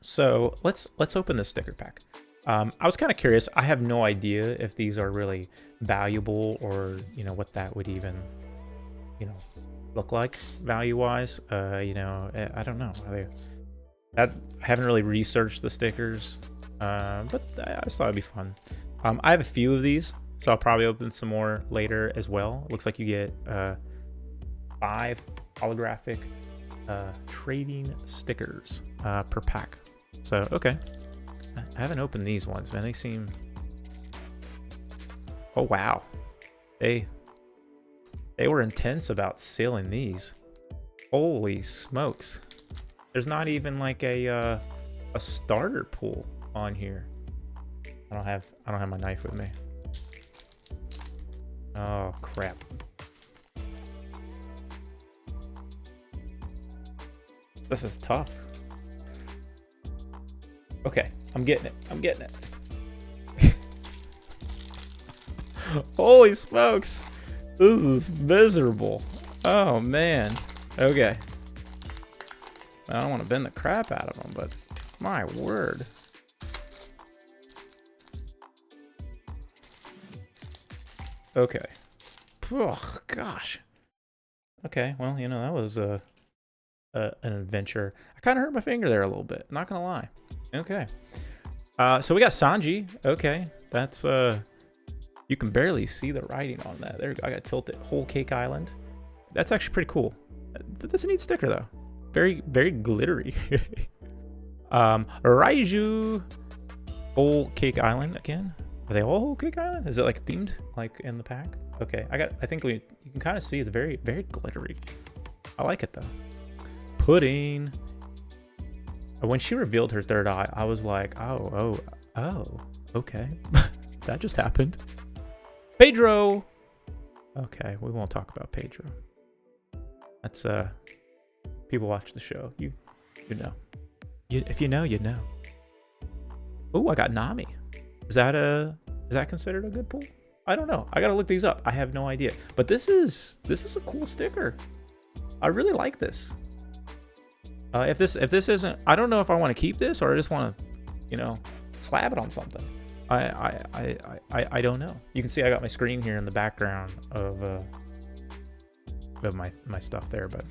So let's open this sticker pack. I was kind of curious. I have no idea if these are really valuable, or, you know, what that would even, you know, look like value-wise. You know, I don't know. I haven't really researched the stickers. But I just thought it'd be fun. I have a few of these, so I'll probably open some more later as well. It looks like you get 5 holographic trading stickers per pack. So, okay. I haven't opened these ones, man. They seem... Oh, wow. They were intense about sealing these. Holy smokes. There's not even like a starter pool on here. I don't have my knife with me. Oh crap. This is tough. Okay, I'm getting it. Holy smokes. This is miserable. Oh man. Okay. I don't want to bend the crap out of them, but my word. Okay. Oh, gosh. Okay, well, you know, that was an adventure. I kind of hurt my finger there a little bit, not gonna lie. Okay. So we got Sanji. Okay, that's you can barely see the writing on that. There we go. I got Tilted Whole Cake Island. That's actually pretty cool. That's a neat sticker though. Very, very glittery. Raiju Whole Cake Island again. Are they all Whole Cake Island? Is it like themed, like in the pack? Okay, I think you can kind of see it's very, very glittery. I like it though. Pudding. When she revealed her third eye, I was like, oh, okay. That just happened. Pedro! Okay, we won't talk about Pedro. That's, people watch the show. You know. If you know, you know. Oh, I got Nami. Is that considered a good pull? I don't know. I gotta look these up. I have no idea. But this is a cool sticker. I really like this. If this isn't, I don't know if I want to keep this or I just want to, you know, slap it on something. I don't know. You can see I got my screen here in the background of my stuff there, but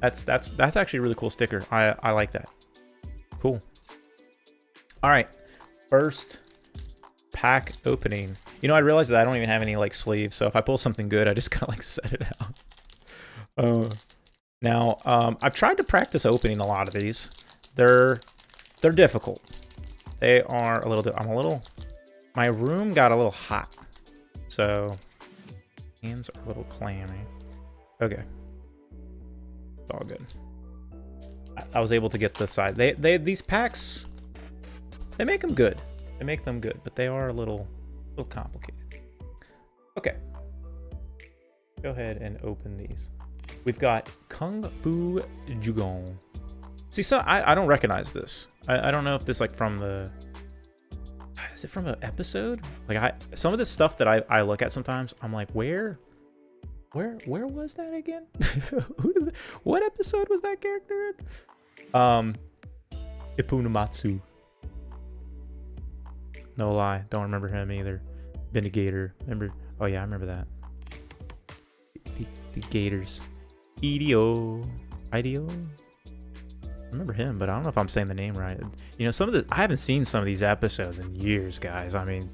that's actually a really cool sticker. I like that. Cool. All right, first pack opening. You know, I realized that I don't even have any like sleeves, so if I pull something good, I just kind of like set it out. Now, I've tried to practice opening a lot of these. They're difficult. They are a little. My room got a little hot, so hands are a little clammy. Okay, it's all good. I was able to get the side. These packs, they make them good. They make them good, but they are a little complicated. Okay, go ahead and open these. We've got Kung Fu Jugon. See, so I don't recognize this. I don't know if this like from the. Is it from an episode? Like some of this stuff that I look at sometimes, I'm like, where was that again? What episode was that character in? Ipunamatsu. No lie, don't remember him either. Vindicator. Remember? Oh yeah, I remember that. The Gators. IDEO. I remember him, but I don't know if I'm saying the name right. You know, I haven't seen some of these episodes in years, guys. I mean,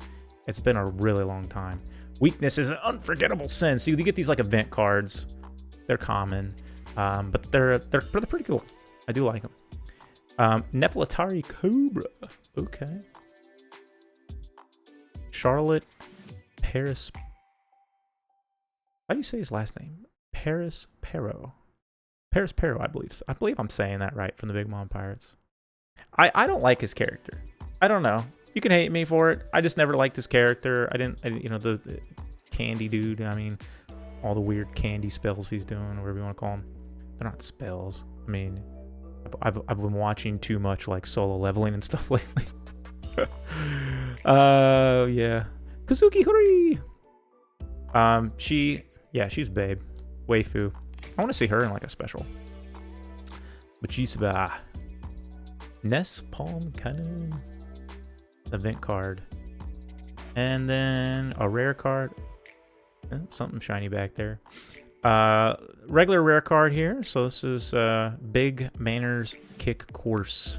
it's been a really long time. Weakness is an unforgettable sin. So you get these like event cards. They're common, but they're pretty cool. I do like them. Nefelatari Cobra. Okay. Charlotte Paris. How do you say his last name? Paris Pero, I believe. I believe I'm saying that right, from the Big Mom Pirates. I don't like his character. I don't know. You can hate me for it. I just never liked his character. I didn't you know, the candy dude. I mean, all the weird candy spells he's doing, whatever you want to call them. They're not spells. I mean, I've been watching too much like Solo Leveling and stuff lately. Yeah. Kazuki Hori. She's babe. Waifu. I want to see her in like a special. Machisba. Ness Palm Canon. Event card. And then a rare card. Oh, something shiny back there. Regular rare card here. So this is Big Manners Kick Course.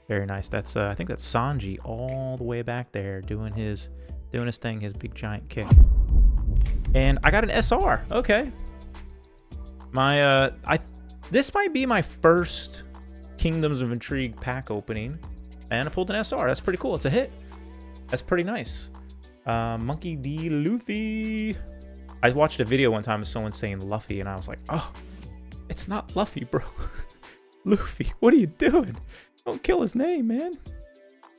Very nice. That's I think that's Sanji all the way back there doing his thing, his big giant kick. And I got an SR. Okay. This might be my first Kingdoms of Intrigue pack opening, and I pulled an SR. That's pretty cool. It's a hit. That's pretty nice. Monkey D. Luffy. I watched a video one time of someone saying Luffy, and I was like, oh, it's not Luffy, bro. Luffy, what are you doing? Don't kill his name, man.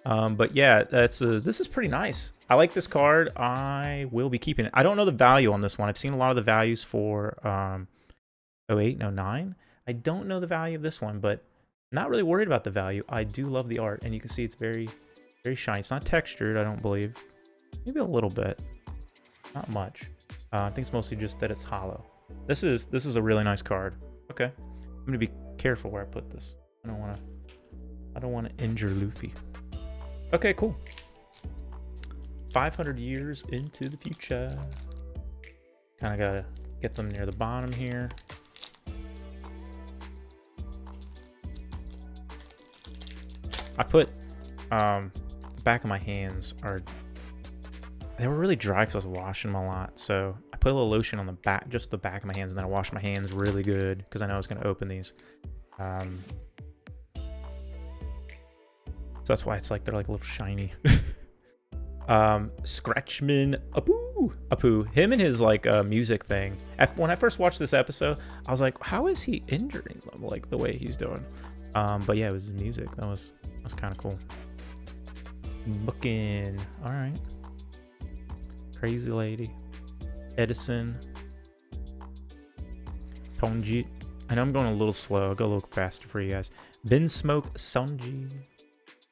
But yeah, this is pretty nice. I like this card. I will be keeping it. I don't know the value on this one. I've seen a lot of the values for 08 and 09. I don't know the value of this one, but not really worried about the value. I do love the art, and you can see it's very, very shiny. It's not textured, I don't believe. Maybe a little bit. Not much. I think it's mostly just that it's hollow. This is a really nice card. Okay. I'm gonna be careful where I put this. I don't want to injure Luffy. Okay, cool. 500 years into the future. Kind of gotta get them near the bottom here. I put the back of my hands they were really dry because I was washing them a lot. So I put a little lotion on the back, just the back of my hands, and then I washed my hands really good because I know I was going to open these. So that's why it's like they're like a little shiny. Scratchman Apu. Him and his like music thing. When I first watched this episode, I was like, how is he injuring them like the way he's doing? But yeah, it was his music. That was kind of cool. Booking. All right. Crazy Lady. Edison. Tonji. I know I'm going a little slow. I'll go a little faster for you guys. Bin Smoke Sunji.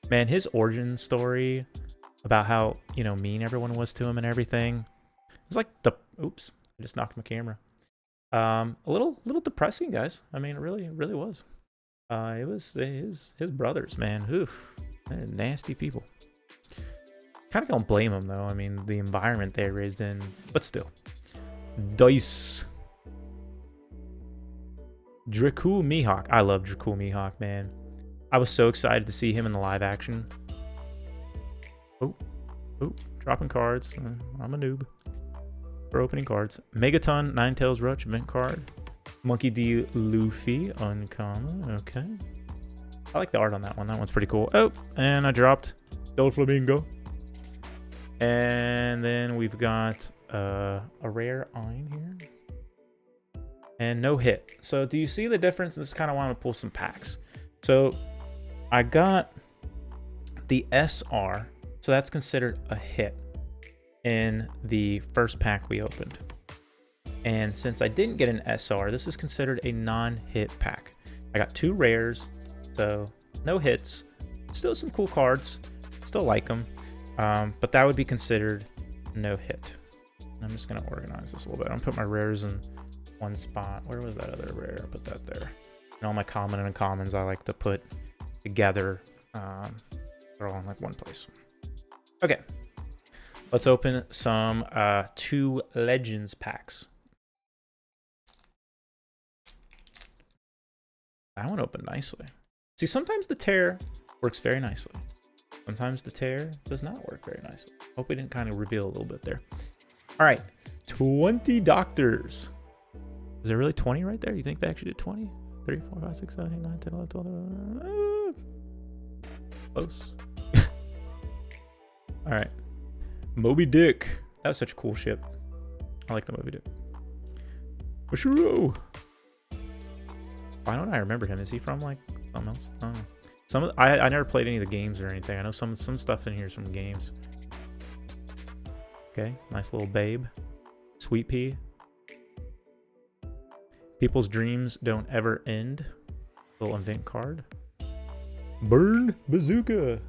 Man, his origin story about how, you know, mean everyone was to him and everything. It was like the... Oops. I just knocked my camera. A little depressing, guys. I mean, it really was. It was his brothers, man. Oof. They're nasty people. Kind of don't blame them, though. I mean, the environment they raised in. But still. Dice. Dracul Mihawk. I love Dracul Mihawk, man. I was so excited to see him in the live action. Oh, dropping cards. I'm a noob. For opening cards. Megaton Ninetales Roach event card. Monkey D. Luffy uncommon. Okay. I like the art on that one. That one's pretty cool. Oh, and I dropped Doflamingo. And then we've got a rare Ein here. And no hit. So do you see the difference? This is kind of why I'm going to pull some packs. So I got the SR. So that's considered a hit in the first pack we opened. And since I didn't get an SR, this is considered a non-hit pack. I got 2 rares, so no hits. Still some cool cards. Still like them. But that would be considered no hit. I'm just going to organize this a little bit. I'm going to put my rares in one spot. Where was that other rare? I put that there. And all my common and uncommons I like to put together. They're all in like one place. Okay. Let's open some 2 Legends packs. That one opened nicely. See, sometimes the tear works very nicely. Sometimes the tear does not work very nicely. Hope we didn't kind of reveal a little bit there. All right, 20 Doctors. Is there really 20 right there? You think they actually did 20? 3, 4, 5, 6, 7, 8, 9, 10, 11, 12. Close. All right. Moby Dick. That was such a cool ship. I like the Moby Dick. Bushiro. Why don't I remember him? Is he from like something else? I don't know. I never played any of the games or anything. I know some stuff in here is from games. Okay, nice little babe. Sweet Pea. People's dreams don't ever end. Little event card. Burn Bazooka.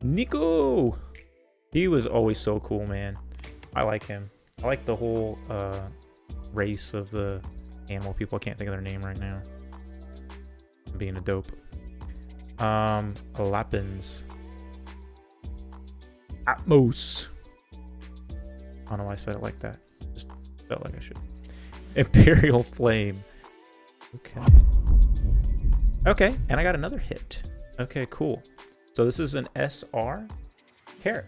Nico. He was always so cool, man. I like him. I like the whole race of the animal people. I can't think of their name right now. I'm being a dope. Lapins. Atmos. I don't know why I said it like that. Just felt like I should. Imperial Flame. Okay. Okay, and I got another hit. Okay, cool. So this is an SR Carrot.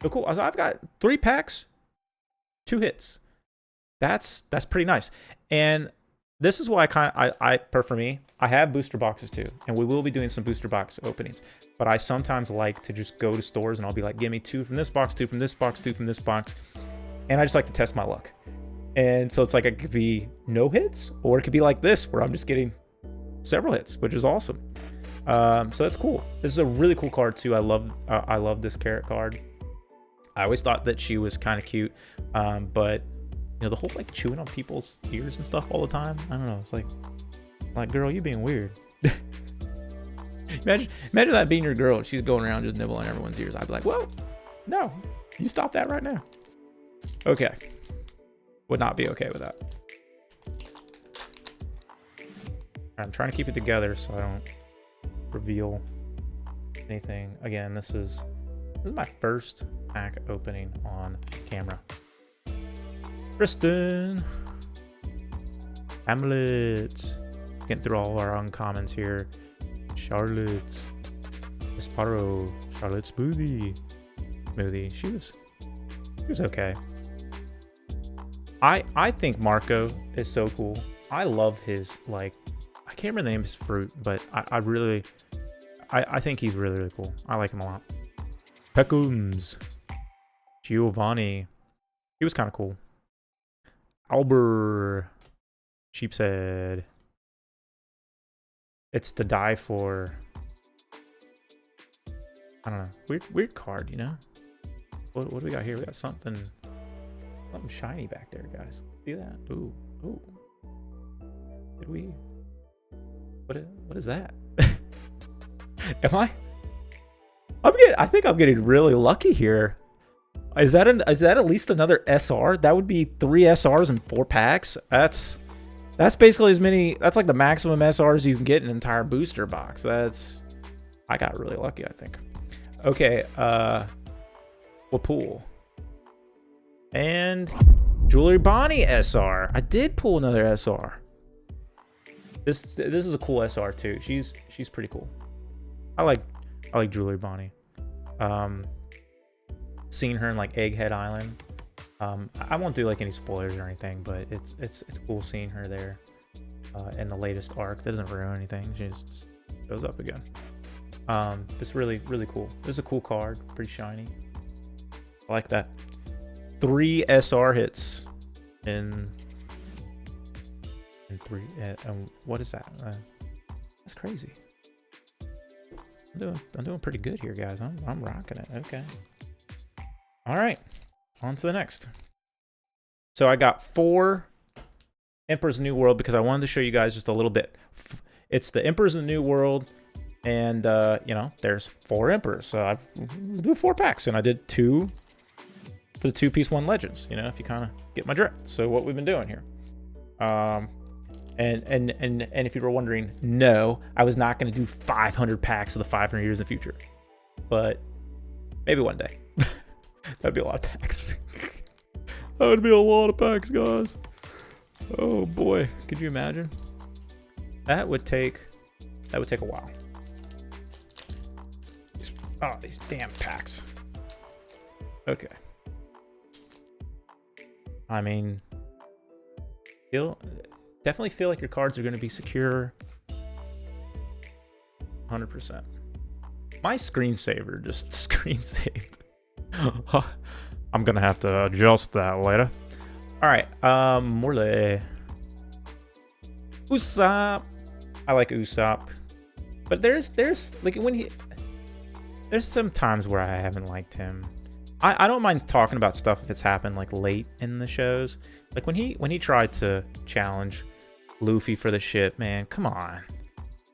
So cool. So I've got 3 packs, 2 hits. That's pretty nice. And this is why for me, I have booster boxes too, and we will be doing some booster box openings. But I sometimes like to just go to stores and I'll be like, give me 2 from this box, 2 from this box, 2 from this box, and I just like to test my luck. And so it's like it could be no hits, or it could be like this where I'm just getting several hits, which is awesome. So that's cool. This is a really cool card too. I love this Carrot card. I always thought that she was kind of cute, but you know, the whole like chewing on people's ears and stuff all the time. I don't know. It's like girl, you being weird. imagine that being your girl and she's going around just nibbling everyone's ears. I'd be like, whoa, no, you stop that right now. Okay, would not be okay with that. I'm trying to keep it together so I don't reveal anything. Again, this is my first pack opening on camera. Kristen. Hamlet. Getting through all our uncommons here. Charlotte. Sparrow. Charlotte Smoothie. She was okay. I think Marco is so cool. I love his, like, I can't remember the name of his fruit, but I think he's really, really cool. I like him a lot. Peckums. Giovanni. He was kind of cool. Albert. Sheepshead. It's to die for. I don't know. Weird card, you know? What do we got here? We got something shiny back there, guys. See that? Ooh. Did we? What is that? Am I? I think I'm getting really lucky here. Is that at least another SR? That would be 3 SRs and 4 packs. That's basically as many. That's like the maximum SRs you can get in an entire booster box. I got really lucky, I think. Okay, we'll pull. And Jewelry Bonnie SR. I did pull another SR. This is a cool SR too. She's pretty cool. I like Jewelry Bonnie. Seeing her in like Egghead Island. I won't do like any spoilers or anything, but it's cool seeing her there in the latest arc. That doesn't ruin anything. She just shows up again. It's really cool. This is a cool card, pretty shiny. I like that. 3 SR hits in 3. What is that? That's crazy. I'm doing pretty good here, guys. I'm rocking it. Okay. All right, on to the next. So I got 4 Emperor's New World because I wanted to show you guys just a little bit. It's the Emperor's New World. And, you know, there's 4 Emperors. So I do 4 packs. And I did 2 for the 2-piece 1 Legends, you know, if you kind of get my drift. So what we've been doing here. And if you were wondering, no, I was not going to do 500 packs of the 500 years in the future. But maybe one day. That'd be a lot of packs. That would be a lot of packs, guys. Oh, boy. Could you imagine? That would take a while. Oh, these damn packs. Okay. I mean, definitely feel like your cards are going to be secure. 100%. My screensaver just screen saved. I'm going to have to adjust that later. All right. Morley. Usopp. I like Usopp. But there's like there's some times where I haven't liked him. I don't mind talking about stuff if it's happened like late in the shows. Like when he tried to challenge Luffy for the ship, man, come on.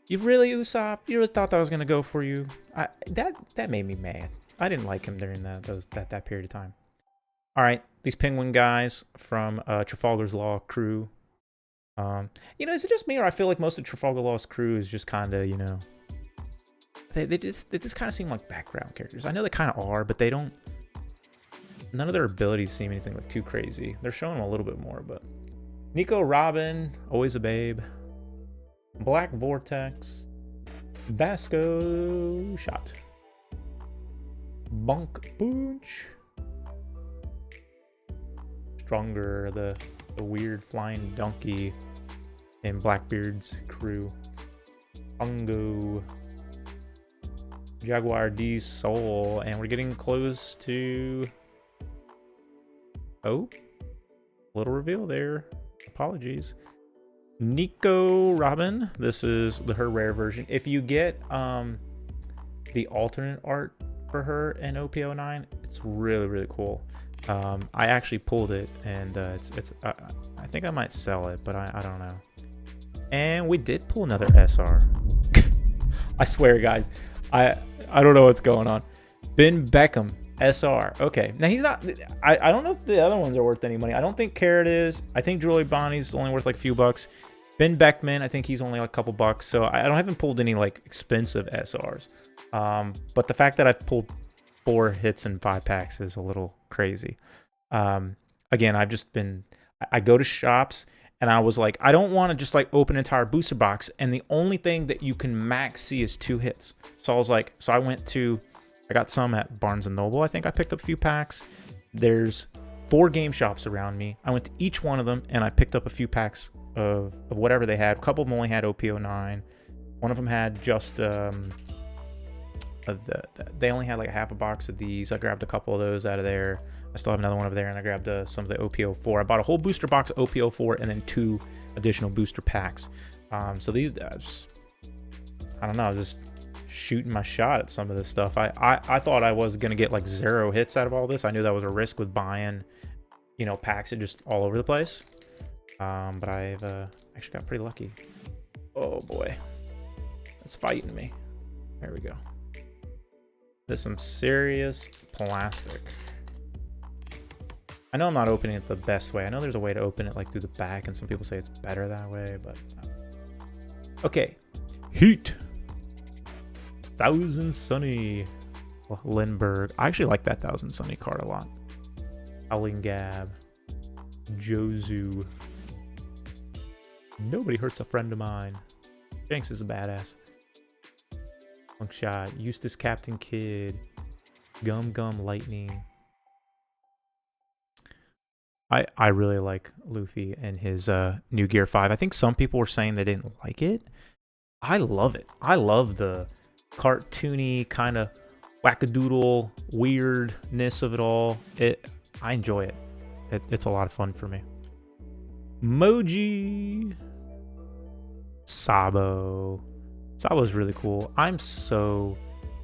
You really, Usopp? You really thought that was gonna go for you? That made me mad. I didn't like him during that period of time. All right, these penguin guys from Trafalgar's Law crew. You know, is it just me or I feel like most of Trafalgar Law's crew is just kind of, you know, they just kind of seem like background characters. I know they kind of are, but they don't. None of their abilities seem anything like too crazy. They're showing them a little bit more, but Nico Robin, always a babe. Black Vortex, Vasco Shot, Bunk Booch, Stronger, the weird flying donkey in Blackbeard's crew, Ungo, Jaguar D Soul, and we're getting close to little reveal there. Apologies. Nico Robin. This is her rare version. If you get the alternate art for her in OP09, it's really cool. I actually pulled it, and I think I might sell it, but I don't know. And we did pull another SR. I swear, guys, I don't know what's going on. Ben Beckham SR. Okay, now he's not. I don't know if the other ones are worth any money. I don't think Carrot is. I think Jewelry Bonnie's only worth like a few bucks. Ben Beckman, I think he's only like a couple bucks. So I haven't pulled any like expensive SRs. But the fact that I've pulled 4 hits and 5 packs is a little crazy. Again, I go to shops and I was like, I don't want to just like open an entire booster box. And the only thing that you can max see is 2 hits. So I was like, I got some at Barnes & Noble. I think I picked up a few packs. There's 4 game shops around me. I went to each one of them and I picked up a few packs of whatever they had. A couple of them only had OP09. One of them had just they only had like half a box of these. I grabbed a couple of those out of there. I still have another one over there, and I grabbed some of the OP04. I bought a whole booster box of OP04 and then 2 additional booster packs. So these I don't know, I was just shooting my shot at some of this stuff. I thought I was gonna get like 0 hits out of all this. I knew that was a risk with buying, you know, packs are just all over the place. But I've actually got pretty lucky. Oh boy, it's fighting me. There we go. There's some serious plastic. I know I'm not opening it the best way. I know there's a way to open it like through the back, and some people say it's better that way, but okay. Heat. Thousand Sunny Lindbergh. I actually like that Thousand Sunny card a lot. Howling Gab. Jozu. Nobody hurts a friend of mine. Shanks is a badass. Long Shot. Eustace Captain Kidd. Gum Gum Lightning. I really like Luffy and his New Gear 5. I think some people were saying they didn't like it. I love it. I love the cartoony kind of wackadoodle weirdness of it all. I enjoy it. It's a lot of fun for me. Moji. Sabo. Sabo's really cool. I'm so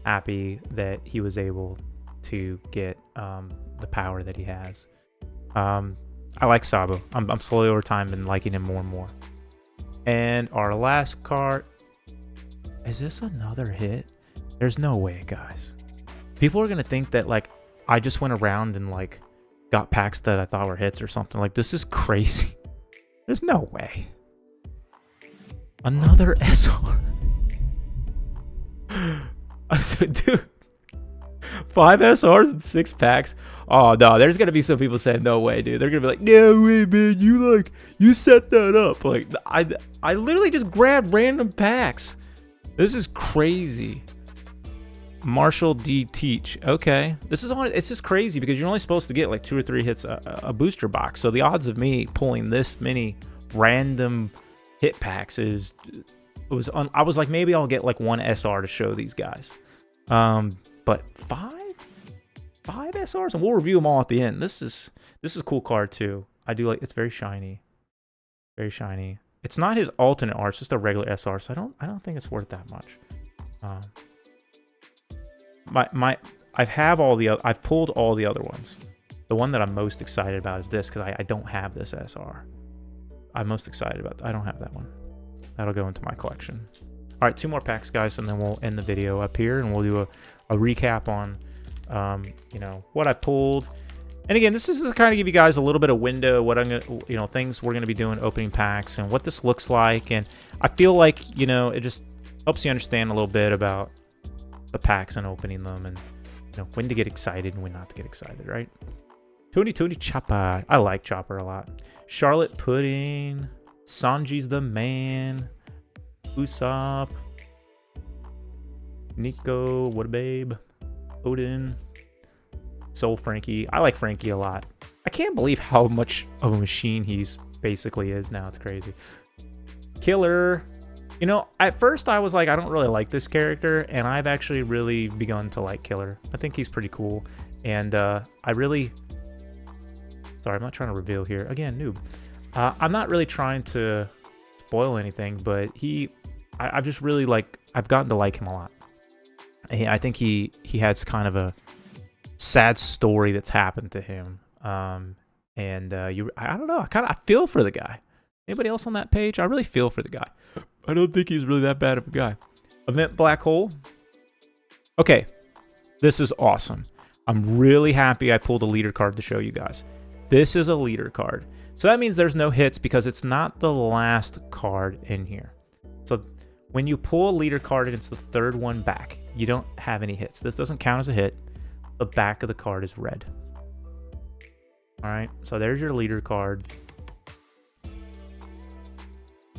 happy that he was able to get the power that he has. I like Sabo. I'm slowly over time been liking him more and more. And our last card. Is this another hit? There's no way, guys. People are gonna think that like I just went around and like got packs that I thought were hits or something. Like, this is crazy. There's no way. Another SR. Dude. 5 SRs and 6 packs. Oh no, there's gonna be some people saying no way, dude. They're gonna be like, no way, man. You set that up. Like, I literally just grabbed random packs. This is crazy. Marshall D. Teach. Okay, it's just crazy because you're only supposed to get like 2 or 3 hits a booster box. So the odds of me pulling this many random hit packs I was like, maybe I'll get like 1 SR to show these guys. But 5 SRs, and we'll review them all at the end. This is a cool card too. I do like. It's very shiny. Very shiny. It's not his alternate art, it's just a regular SR, so I don't think it's worth that much. I've pulled all the other ones. The one that I'm most excited about is this, because I don't have this SR. I'm most excited about. I don't have that one. That'll go into my collection. All right, 2 more packs, guys, and then we'll end the video up here, and we'll do a recap on, you know, what I pulled. And again, this is to kind of give you guys a little bit of window, what I'm gonna, you know, things we're gonna be doing, opening packs, and what this looks like. And I feel like, you know, it just helps you understand a little bit about the packs and opening them, and you know, when to get excited and when not to get excited, right? Tony Chopper. I like Chopper a lot. Charlotte Pudding. Sanji's the man. Usopp. Nico, what a babe. Odin. Soul Frankie. I like Frankie a lot. I can't believe how much of a machine he's basically is now. It's crazy. Killer. You know, at first I was like, I don't really like this character, and I've actually really begun to like Killer. I think he's pretty cool. And I really... Sorry, I'm not trying to reveal here. Again, noob. I'm not really trying to spoil anything, but I've just really like... I've gotten to like him a lot. I think he has kind of a sad story that's happened to him. I don't know. I feel for the guy. Anybody else on that page? I really feel for the guy. I don't think he's really that bad of a guy. Event Black Hole. Okay, this is awesome. I'm really happy I pulled a leader card to show you guys. This is a leader card. So that means there's no hits because it's not the last card in here. So when you pull a leader card and it's the 3rd one back, you don't have any hits. This doesn't count as a hit. The back of the card is red. All right, so there's your leader card.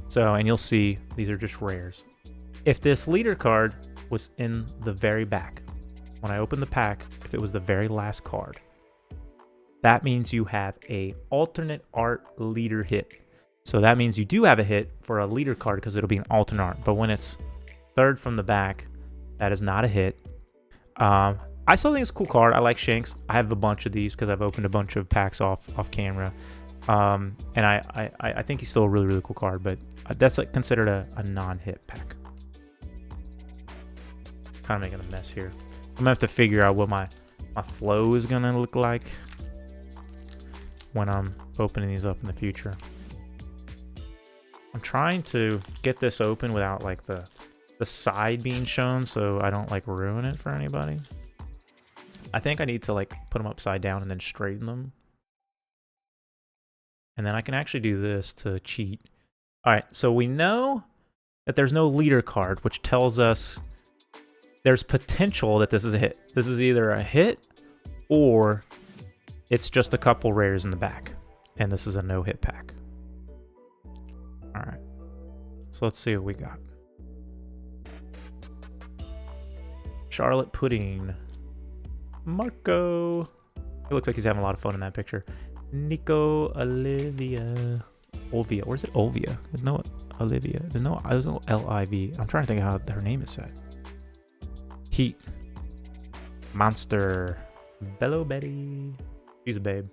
So, and you'll see these are just rares. If this leader card was in the very back, when I opened the pack, if it was the very last card, that means you have a alternate art leader hit. So that means you do have a hit for a leader card because it'll be an alternate art. But when it's 3rd from the back, that is not a hit. I still think it's a cool card. I like Shanks. I have a bunch of these because I've opened a bunch of packs off camera. And I think he's still a really, really cool card, but that's like considered a non-hit pack. Kind of making a mess here. I'm gonna have to figure out what my flow is gonna look like when I'm opening these up in the future. I'm trying to get this open without like the side being shown, so I don't like ruin it for anybody. I think I need to like put them upside down and then straighten them. And then I can actually do this to cheat. All right, so we know that there's no leader card, which tells us there's potential that this is a hit. This is either a hit or it's just a couple rares in the back. And this is a no-hit pack. All right, so let's see what we got. Charlotte Pudding. Marco. It looks like he's having a lot of fun in that picture. Nico, Olivia. Olvia. Where's it? Olvia. There's no Olivia. There's no L-I-V. I'm trying to think of how her name is said. Heat. Monster. Bello Betty. She's a babe.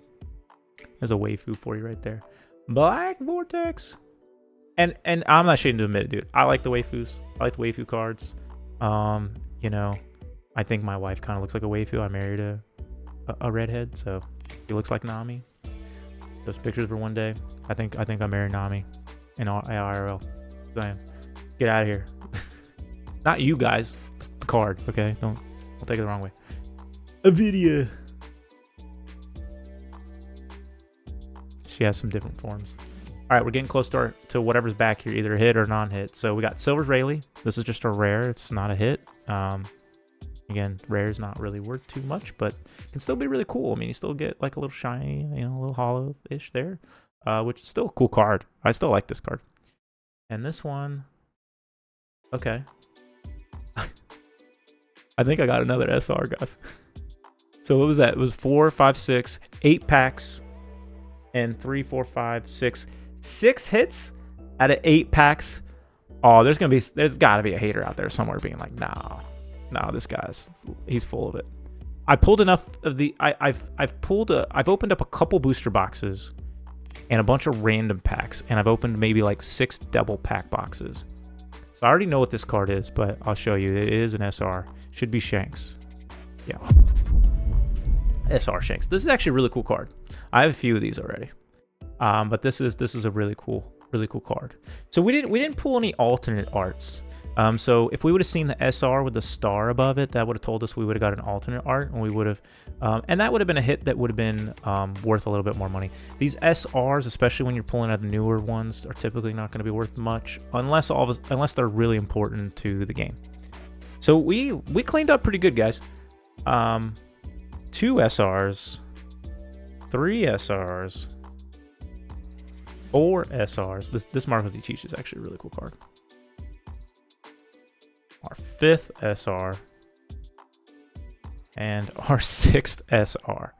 There's a waifu for you right there. Black Vortex. And I'm not ashamed to admit it, dude. I like the waifus. I like the waifu cards. You know, I think my wife kind of looks like a waifu. I married a redhead, so he looks like Nami. Those pictures for one day. I think I married Nami in IRL. Damn. Get out of here. Not you guys. The card, okay? Don't take it the wrong way. Avidia. She has some different forms. All right, we're getting close to whatever's back here, either a hit or non-hit. So we got Silver's Rayleigh. This is just a rare. It's not a hit. Again, rare is not really worth too much, but can still be really cool. I mean, you still get like a little shiny, you know, a little hollow-ish there, which is still a cool card. I still like this card. And this one, okay. I think I got another SR, guys. So what was that? It was 4, 5, 6, 8 packs, and 3, 4, 5, 6. 6 hits out of 8 packs. Oh, there's got to be a hater out there somewhere being like, no, this he's full of it. I pulled enough of the I've opened up a couple booster boxes and a bunch of random packs, and I've opened maybe like 6 double pack boxes. So I already know what this card is, but I'll show you. It is an SR. Should be Shanks. Yeah. SR Shanks. This is actually a really cool card. I have a few of these already. But this is a really cool card. So we didn't pull any alternate arts. So if we would have seen the SR with the star above it, that would have told us we would have got an alternate art, and we would have, and that would have been a hit that would have been worth a little bit more money. These SRs, especially when you're pulling out the newer ones, are typically not going to be worth much unless they're really important to the game. So we cleaned up pretty good, guys. 2 SRs, 3 SRs. 4 SRs. This Marco Teach is actually a really cool card. Our 5th SR. And our 6th SR.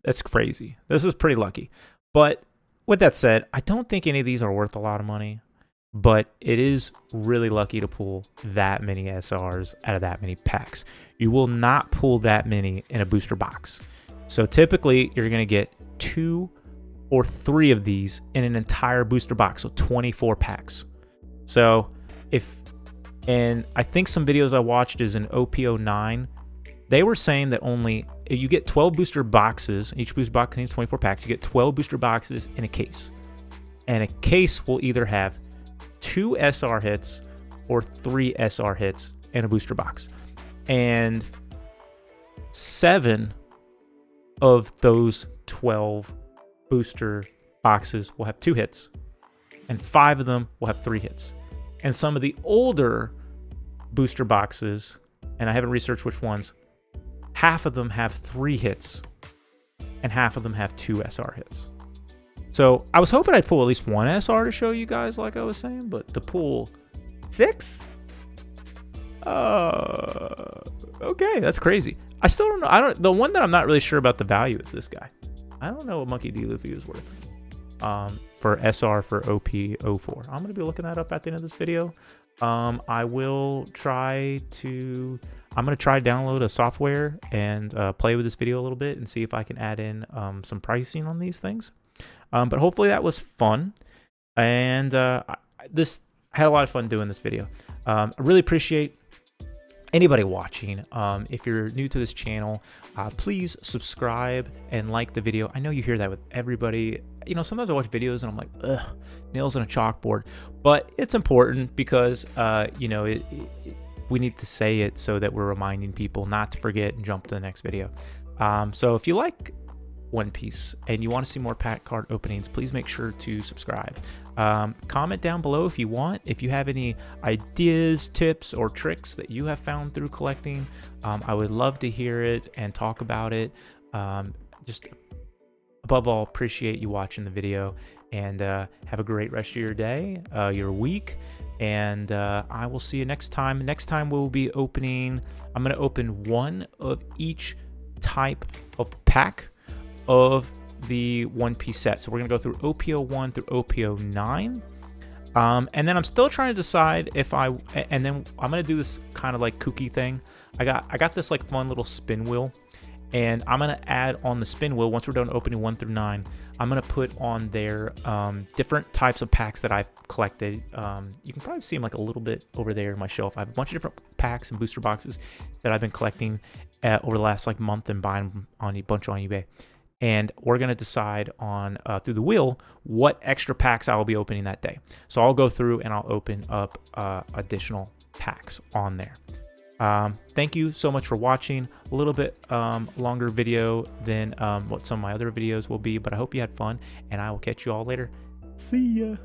That's crazy. This is pretty lucky. But with that said, I don't think any of these are worth a lot of money. But it is really lucky to pull that many SRs out of that many packs. You will not pull that many in a booster box. So typically, you're going to get 2 or 3 of these in an entire booster box, so 24 packs. So and I think some videos I watched is in OP09, they were saying that you get 12 booster boxes, each booster box contains 24 packs, you get 12 booster boxes in a case. And a case will either have 2 SR hits or 3 SR hits in a booster box. And 7 of those 12 booster boxes will have 2 hits, and 5 of them will have 3 hits. And some of the older booster boxes, and I haven't researched which ones, half of them have 3 hits, and half of them have 2 SR hits. So I was hoping I'd pull at least 1 SR to show you guys, like I was saying, but to pull 6? Okay, that's crazy. I still don't know. The one that I'm not really sure about the value is this guy. I don't know what Monkey D. Luffy is worth for SR for OP04. I'm going to be looking that up at the end of this video. I'm going to try download a software and play with this video a little bit and see if I can add in some pricing on these things. But hopefully that was fun. And I had a lot of fun doing this video. I really appreciate anybody watching. If you're new to this channel, please subscribe and like the video. I know you hear that with everybody. You know, sometimes I watch videos and I'm like, ugh, nails on a chalkboard. But it's important because, you know, we need to say it so that we're reminding people not to forget and jump to the next video. So if you like One Piece and you want to see more pack card openings, please make sure to subscribe. Comment down below if you want. If you have any ideas, tips, or tricks that you have found through collecting, I would love to hear it and talk about it. Just above all, appreciate you watching the video, and have a great rest of your day, your week, and I will see you next time. Next time we'll be opening, I'm going to open one of each type of pack of the One Piece set. So we're gonna go through OPO1 through OPO9, and then I'm still trying to decide if and then I'm gonna do this kind of like kooky thing. I got this like fun little spin wheel, and I'm gonna add on the spin wheel once we're done opening 1 through 9. I'm gonna put on there different types of packs that I've collected. You can probably see them like a little bit over there in my shelf. I have a bunch of different packs and booster boxes that I've been collecting over the last like month and buying them on a bunch on eBay. And we're going to decide on through the wheel what extra packs I will be opening that day. So I'll go through and I'll open up additional packs on there. Thank you so much for watching. A little bit longer video than what some of my other videos will be, but I hope you had fun, and I will catch you all later. See ya.